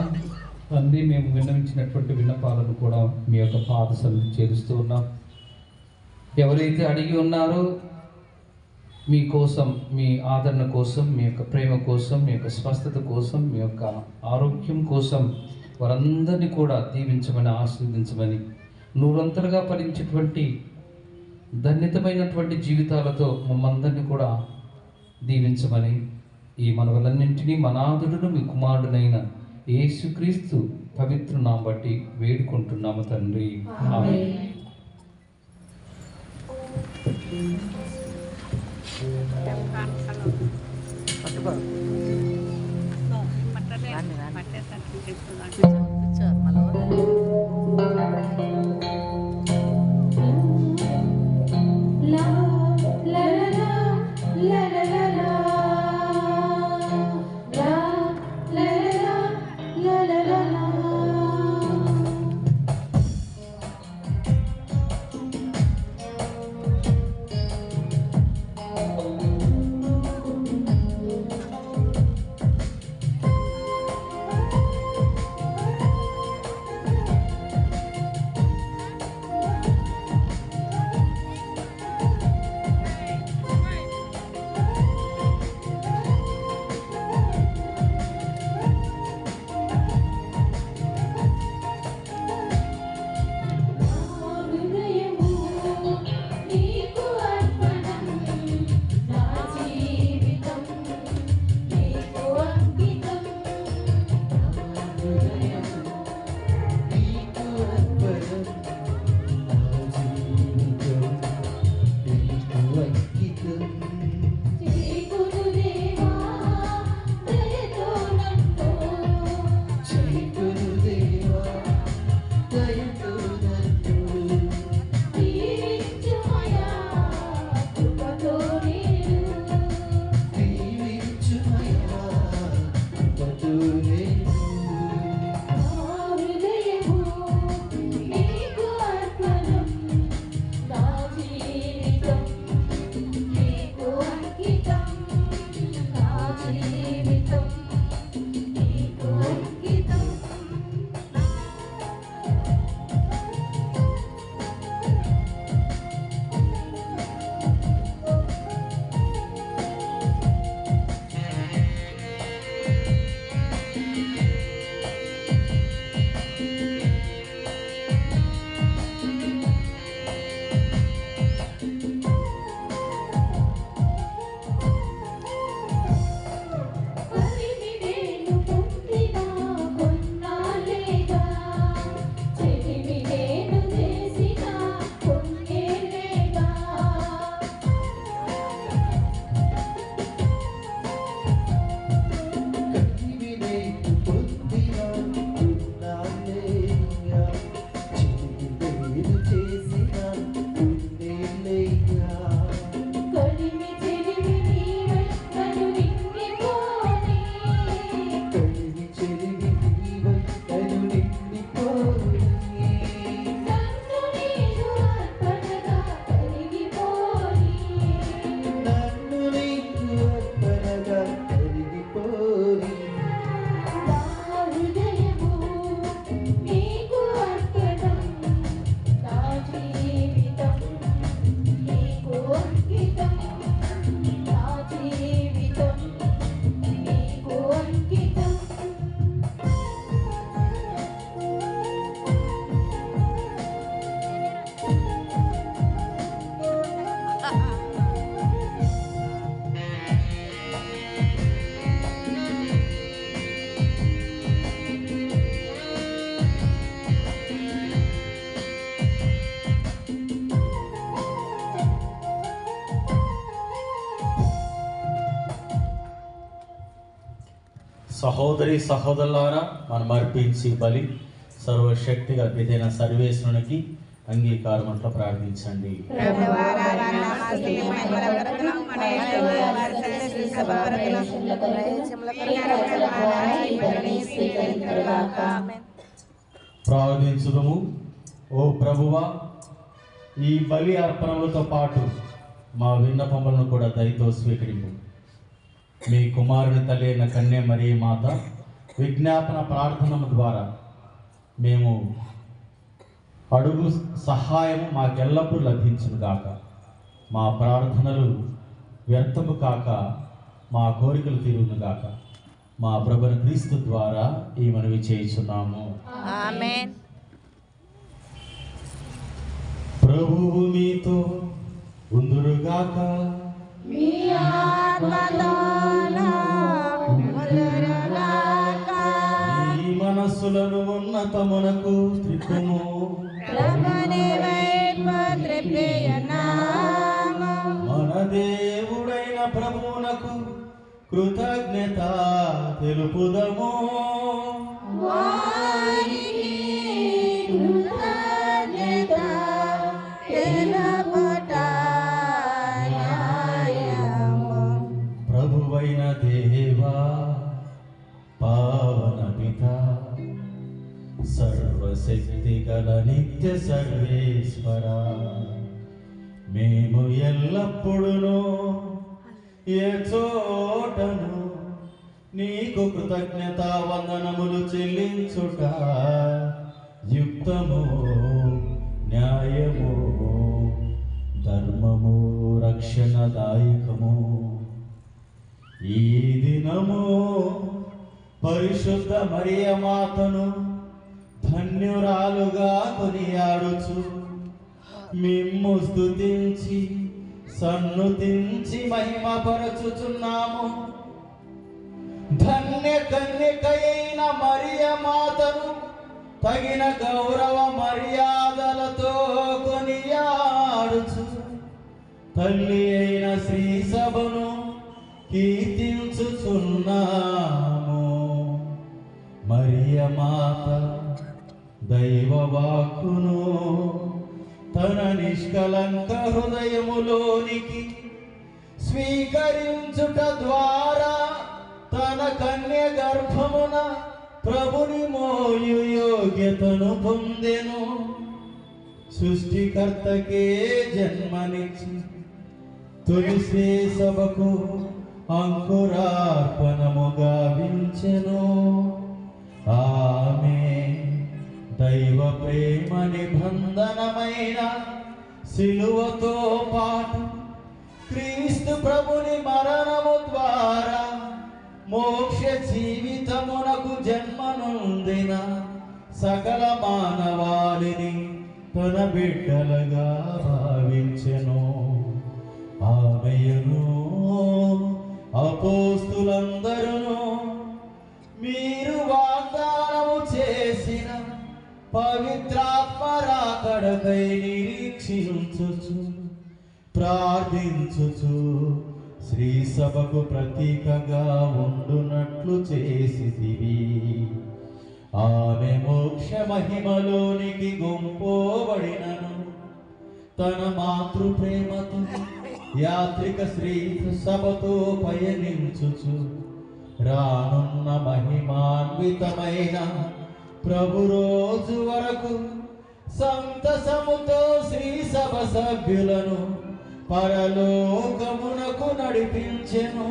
తండ్రి మేము విన్నవించినటువంటి విన్నపాలను కూడా మీ యొక్క పాద సన్నిధి చేరుస్తూ ఉన్నాం. ఎవరైతే అడిగి ఉన్నారో మీ కోసం, మీ ఆదరణ కోసం, మీ యొక్క ప్రేమ కోసం, మీ యొక్క స్వస్థత కోసం, మీ యొక్క ఆరోగ్యం కోసం వారందరినీ కూడా దీవించమని, ఆశీర్వదించమని, నూరంతలుగా ఫలించేటువంటి ధన్యతమైనటువంటి జీవితాలతో మమ్మందరినీ కూడా దీవించమని ఈ మనవలన్నింటినీ మనాథుడును మీ కుమారుడునైన యేసుక్రీస్తు పవిత్ర నామం బట్టి వేడుకుంటున్నాము తండ్రి. ఆమేన్. సహోదరి సహోదరులారా, మనం అర్పించి బలి సర్వశక్తిగా ఏదైన సర్వేశ్వరునికి అంగీకారం అంతా ప్రార్థించండి. ప్రార్థించుదము. ఓ ప్రభువా, ఈ బలి అర్పణలతో పాటు మా విన్నపములను కూడా దయతో స్వీకరింపు. మీ కుమారుని తల్లి అయిన కన్య మరియ మాత విజ్ఞాపన ప్రార్థన ద్వారా మేము అడుగు సహాయము మాకెల్లప్పుడూ లభించును గాక. మా ప్రార్థనలు వ్యర్థము కాక మా కోరికలు తీరును గాక. మా ప్రభుని క్రీస్తు ద్వారా ఈ మనవి చేయుచున్నాము. ఆమేన్. ప్రభువు మీతో ఉందురుగాక. మీ ఆత్మలోను ఉందురుగాక. ఈ మనస్సులను ఉన్నతమునకు త్రిప్పుము. ప్రభుని వైపు త్రిప్పుయున్నాము. మన దేవుడైన ప్రభువునకు కృతజ్ఞత తెలుపుదము. వారికి కృతజ్ఞత తెలుపుట న్యాయము. ప్రభువైన దేవా, పావన పిత, సర్వశక్తి గల నిత్య సర్వేశ్వర, మేము ఎల్లప్పుడూ ఏ చోటను నీకు కృతజ్ఞత వందనములు చెల్లించుట యుక్తము, న్యాయము, ధర్మము, రక్షణదాయకము. ఈ దినము పరిశుద్ధ మరియ మాతను ధన్యురాలుగా కొనియాడుచు మిమ్ము స్తుతించి సన్నుతించి మహిమపరచుచున్నాము. ధన్య కన్యకైన మరియ మాతను తగిన గౌరవ మర్యాదలతో కొనియాడుచు తల్లి అయిన శ్రీ సభను కీర్తించుచున్నాము. మరియ మాత దైవ వాక్కును తన నిష్కలంక హృదయములోనికి స్వీకరించుట ద్వారా తన కన్య గర్భమున ప్రభుని మోయు యోగ్యతను పొందెను. సృష్టికర్తకే జన్మనిచ్చి తొలి సభకు అంకురార్పణము గావించెను. ఆమె దైవ ప్రేమ నిబంధనమైన సిలువతో పాటు క్రీస్తు ప్రభుని మరణము ద్వారా మోక్ష జీవితమునకు జన్మనొందిన సకల మానవాళిని తన బిడ్డలుగా భావించెను. ఆమెయును అపోస్తులందరూ మీరు వాగ్దానము చేసిన పవిత్రాత్మ రాకడకై నిరీక్షించుచు ప్రార్థించుచు శ్రీ సభకు ప్రతీకగా ఉండునట్లు చేసితివి. ఆమె మోక్ష మహిమలోనికి గుంపోబడినను తన మాతృ ప్రేమతో యాత్రిక శ్రీ సభతో పయనించుచు రానున్న మహిమాన్వితమైన ప్రభు రోజు వరకు సంతసముతో శ్రీ సభ సభ్యులను పరలోకమునకు నడిపించెను.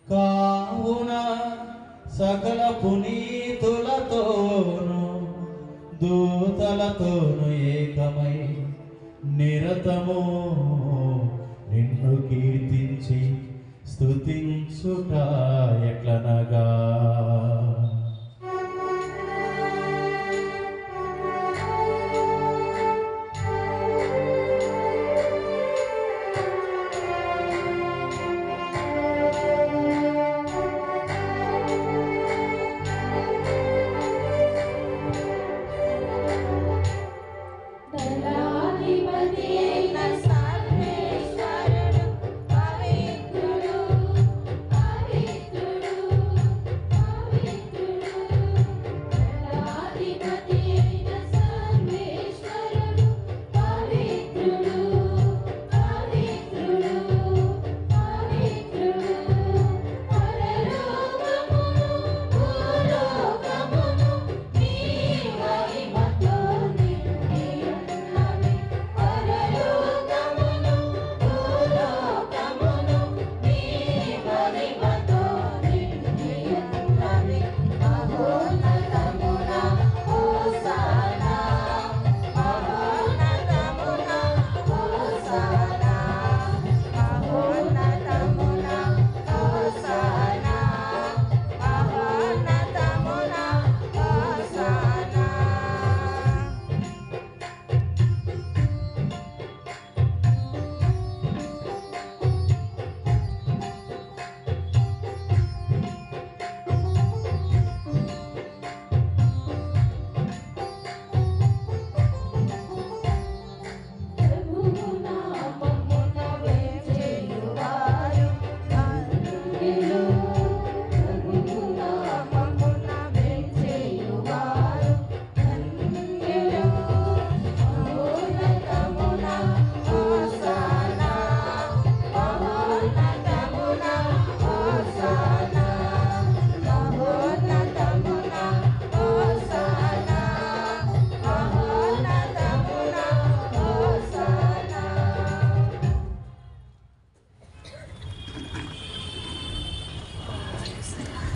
కావున సకల పునీతులతోను దూతలతోను ఏకమై నిరతము నిన్ను కీర్తించి స్తుతించుట ఎట్లనగా.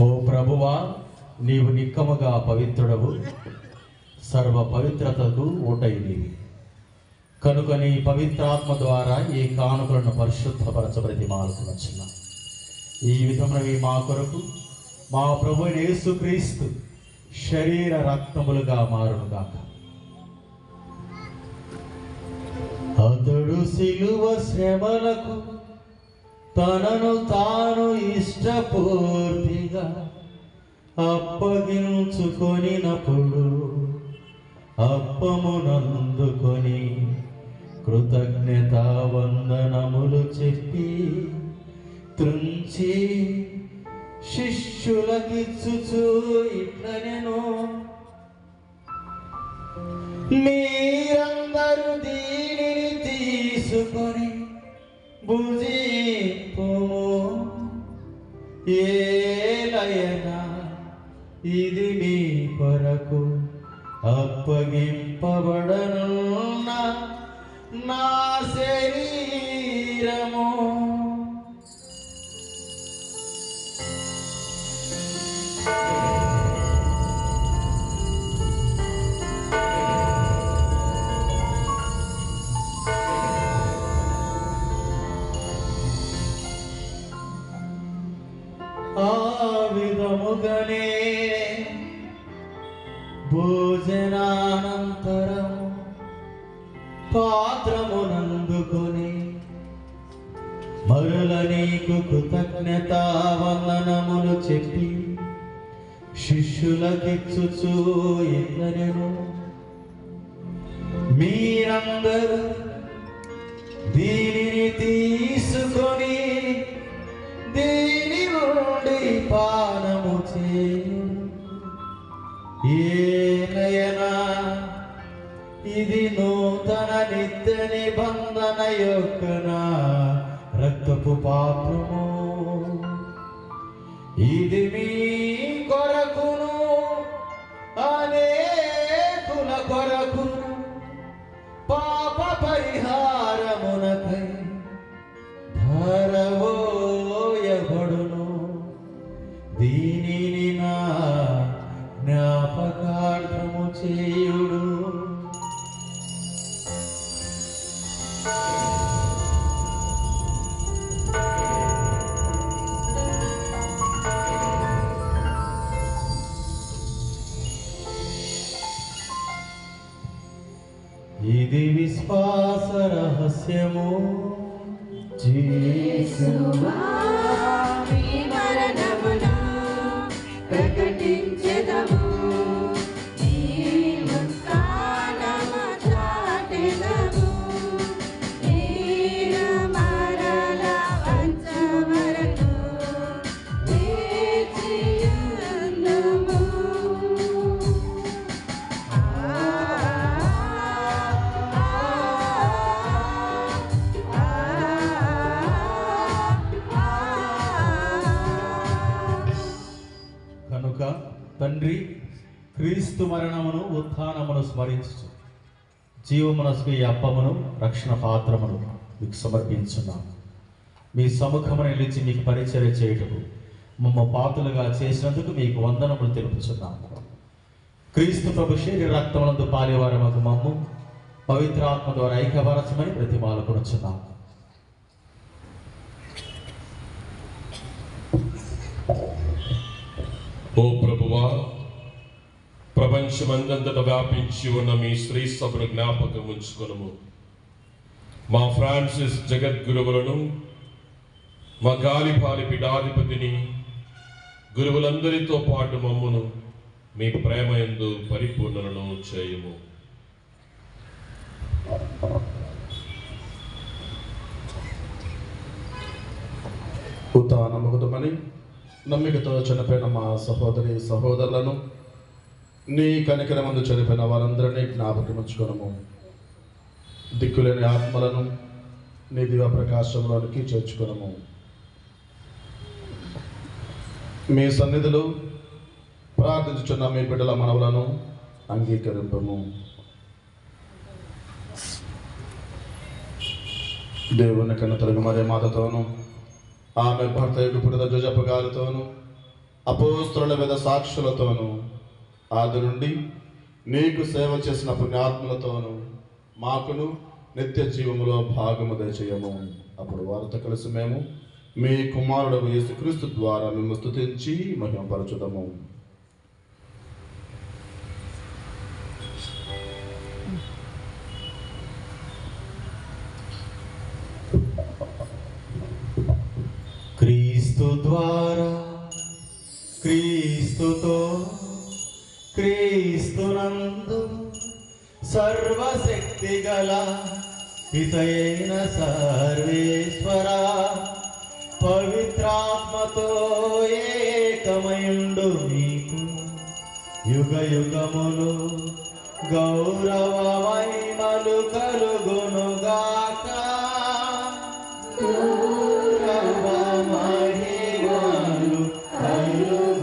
ఓ ప్రభువా, నీవు నిక్కముగా పవిత్రుడవు, సర్వ పవిత్రతకు ఊటైంది కనుక నీ పవిత్రాత్మ ద్వారా ఈ కానుకలను పరిశుద్ధపరచబడి మారుతున్న ఈ విధమునవి మా కొరకు మా ప్రభు యేసుక్రీస్తు శరీర రక్తములుగా మారునుగాక. అతడు సిలువ శ్రమలకు తనను తాను ఇష్టపూర్తిగా అప్పగించుకొనినప్పుడు అప్పమునందుకొని కృతజ్ఞతా వందనములు చెప్పి త్రుంచి శిష్యులకిచ్చుచు ఇట్లనెను, మీరందరూ దీనిని తీసుకొని భుజింపుము. లయన ఇది మీ కొరకు అప్పగింపబడనున్న నా శరీరము. ఆ విధముగనే భోజనానంతరము పాత్రమునందుకొని మరల నీకు కృతజ్ఞతా వందనములు చెప్పి శిష్యులకిచ్చుచూ ఇట్లనెను, మీరందరూ దీనిని తీసుకొని దీని నుండి పానము చేయు. ఏలయనా ఇది నూతన నిత్య నిబంధన యొక్క నా రక్తపు పాత్రము. ఇది మీ కొరకును అనేకుల కొరకును పాప పరిహారమునకై ధారవోయబడును. దీనిని నా జ్ఞాపకార్థము చేయుడు. ఇది విశ్వాస రహస్యము. యేసువా మీ మరణమును ప్రకటించెదము, మీ ఉత్థానము చాటెదము. మీరు మరల వచ్చే వరకు వేచియుందుము. కనుక తండ్రి, క్రీస్తు మరణమును ఉత్థానమును స్మరించు జీవమునసు ఈ అప్పమును రక్షణ పాత్రమును మీకు సమర్పించున్నాము. మీ సముఖమును నిలిచి మీకు పరిచర్య చేయుటకు మమ్మ పాతులుగా చేసినందుకు మీకు వందనములు తెలుపుచున్నాము. క్రీస్తు ప్రభు శరీర రక్తములందు పాలేవారమగు మమ్ము పవిత్రాత్మ ద్వారా ఐక్యపరచమని ప్రతిమాలు కొనుచున్నాము. ఓ ప్రభువా, ప్రపంచమందంతట వ్యాపించి ఉన్న మీ శ్రీ సభను జ్ఞాపకం ఉంచుకొనుము. మా ఫ్రాన్సిస్ జగద్గురువులను, మా గాలిపాలి పీఠాధిపతిని, గురువులందరితో పాటు మమ్మును మీ ప్రేమయందు పరిపూర్ణలను చేయుము. ఉత్థానముగుదమని నమ్మికతో చనిపోయిన మా సహోదరి సహోదరులను, నీ కనికరమందు చనిపోయిన వారందరినీ జ్ఞాపకం ఉంచుకొనుము. దిక్కులేని ఆత్మలను నీ దివ్య ప్రకాశంలోనికి చేర్చుకొనుము. మీ సన్నిధిలో ప్రార్థించుచున్న మీ బిడ్డల మనవులను అంగీకరింపము. దేవుని కన్న తొలగి మరే మాతతోను, ఆమె భర్త యొక్క పురిత జోజప్ప గారితోను, అపోస్తలుల మీద సాక్షులతోను, ఆది నుండి నీకు సేవ చేసిన పుణ్యాత్ములతోను మాకును నిత్య జీవములో భాగము దయచేయము. అప్పుడు వారితో కలిసి మేము మీ కుమారుడు యేసుక్రీస్తు ద్వారా మేము స్తుతించి మహిమపరచుదము. క్రీస్తు ద్వారా, క్రీస్తుతో, క్రీస్తునందు సర్వశక్తి గల పితయైన సర్వేశ్వర పవిత్రాత్మతో ఏకమయుండు మీకు యుగ యుగములు గౌరవ మహిమలు కలుగునుగాక. గౌరవ మహిమలు కలుగు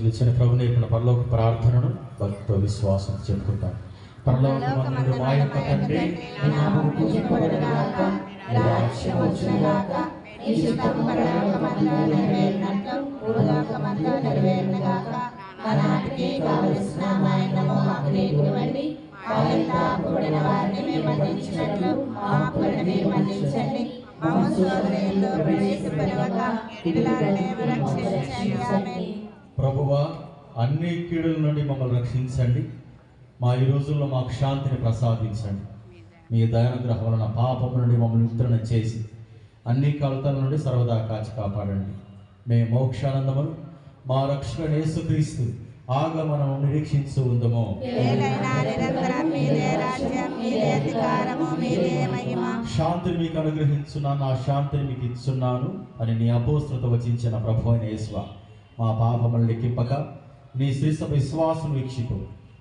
ఆశీస్సులు ఇచ్చిన ప్రభు నేర్పిన పరలోక ప్రార్థనను భక్తితో విశ్వాసం చెప్పుకుంటాం. పరలోకమందు మా యొక్క తండ్రి, నీ నామము పూజింపబడుగాక, నీ రాజ్యం వచ్చుగాక, నీ చిత్తము పరలోకమందు నెరవేరినట్లు భూలోకమందు నెరవేరునుగాక. నానాటికి కావలసిన మా అన్నము మాకు నేర్పివ్వండి, మా యొక్క అప్పుబడిన వారిని మేము మన్నించినట్లు మా అప్పులను మీరు మన్నించండి. మమ్ము శోధనలో ప్రవేశింపనివ్వక కీడులారనే రక్షించండి. ఆమేన్. ప్రభువా, అన్ని కీడుల నుండి మమ్మల్ని రక్షించండి. మా ఈ రోజుల్లో మాకు శాంతిని ప్రసాదించండి. మీ దయానుగ్రహం వలన పాపం నుండి మమ్మల్ని విత్తరణ చేసి అన్ని కలతల నుండి సర్వదా కాచి కాపాడండి. మేము మోక్షానందమును మా రక్షకుడైన యేసుక్రీస్తు ఆగమనము నిరీక్షించు ఉందము. శాంతిని మీకు అనుగ్రహించున్నాను, నా శాంతిని మీకు ఇచ్చున్నాను అని నీ అపోస్తులతో వచించిన ప్రభు అయిన యేసువా, మా పాపములను లెక్కింపక నీ శ్రీసభ విశ్వాసం వీక్షితూ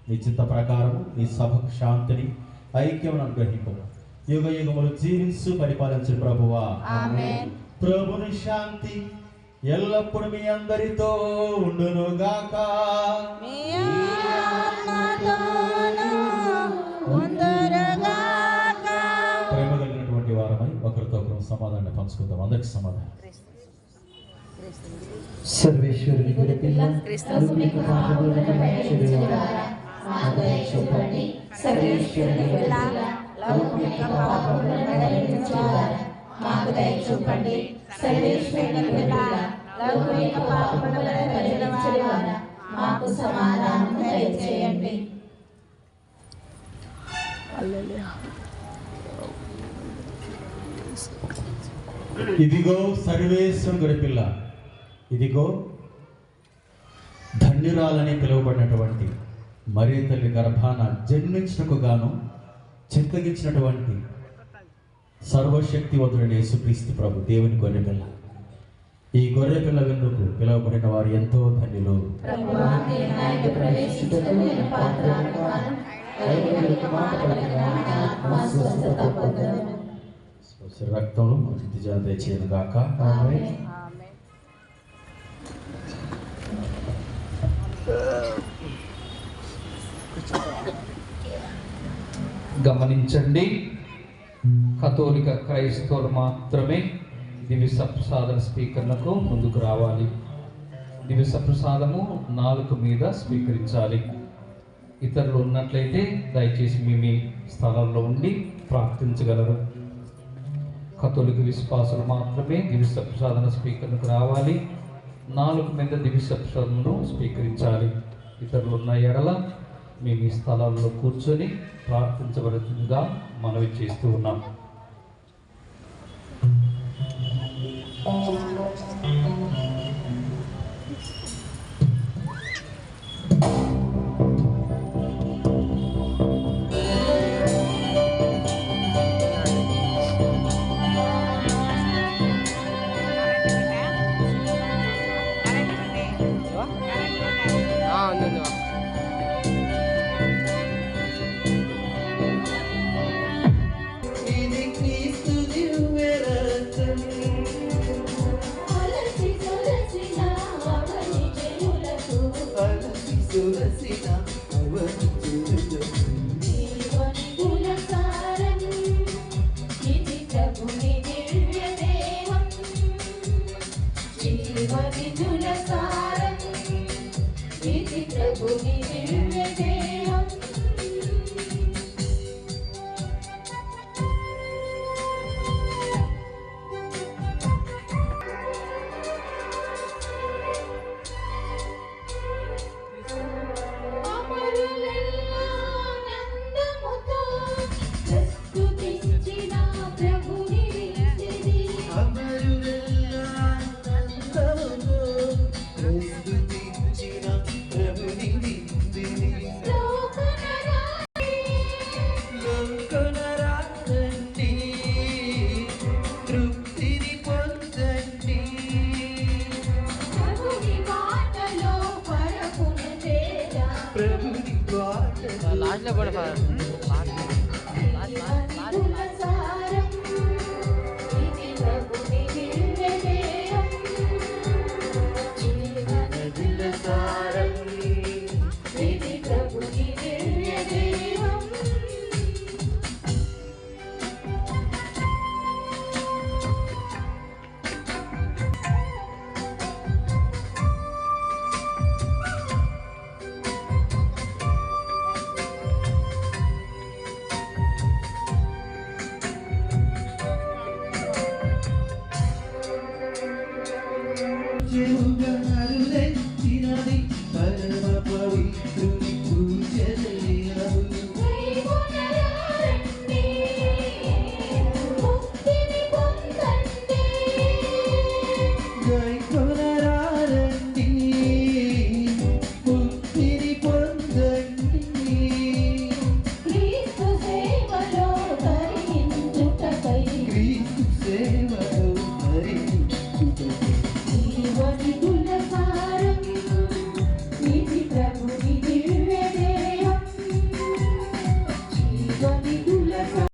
నీ చిత్త ప్రకారము నీ సభకు శాంతిని ఐక్యమును అనుగ్రహింపు. యుగ యుగములు జీవించు పరిపాలించు ప్రభువా. ప్రభుని శాంతి ఎల్లప్పుడు మీ అందరితో ఉండునుగాక. ప్రేమ కలిగినటువంటి వారమై ఒకరితో ఒకరు సమాధానం పంచుకుందాం. అందరికి సమాధానం. సర్వేశ్వరుని గొర్రెపిల్ల, మీకు పాపములను క్షమించుగాక. సర్వేశ్వరుని పిల్ల, లౌకిక పాపములను పరిహరించువారా, మాకు దయ చూపండి. సర్వేశ్వరుని పిల్ల, లౌకిక పాపములను పరిహరించువారా, మాకు సమాధానం దయచేయండి. ఇదిగో సర్వేశ్వరుని గొర్రెపిల్ల, ఇదిగో ధన్యురాలని పిలువబడినటువంటి మరియ తల్లి గర్భాన జన్మించుటకు గాను చిత్తగించినటువంటి సర్వశక్తివంతుడైన యేసుక్రీస్తు ప్రభు దేవుని గొర్రెపిల్ల. ఈ గొర్రెపిల్ల వెన్నుకు పిలువబడిన వారు ఎంతో ధన్యులు. రక్తంలో దయచేయను గాక. గమనించండి, కథోలిక క్రైస్తవులు మాత్రమే దివ్య సప్రసాదన స్వీకరణకు ముందుకు రావాలి. దివ్య సప్రసాదము నాలుక మీద స్వీకరించాలి. ఇతరులు ఉన్నట్లయితే దయచేసి మీ స్థలంలో ఉండి ప్రార్థించగలరు. కథోలిక విశ్వాసులు మాత్రమే దివ్య సప్రసాదన స్వీకరణకు రావాలి. నాలుక మీద దివ్య సప్రసాదమును స్వీకరించాలి. ఇతరులు ఉన్న ఎడల మీ స్థలాల్లో కూర్చొని ప్రార్థించబడుతుందిగా మనవి చేస్తూ ఉన్నాం. లాస్ట్లో కూడా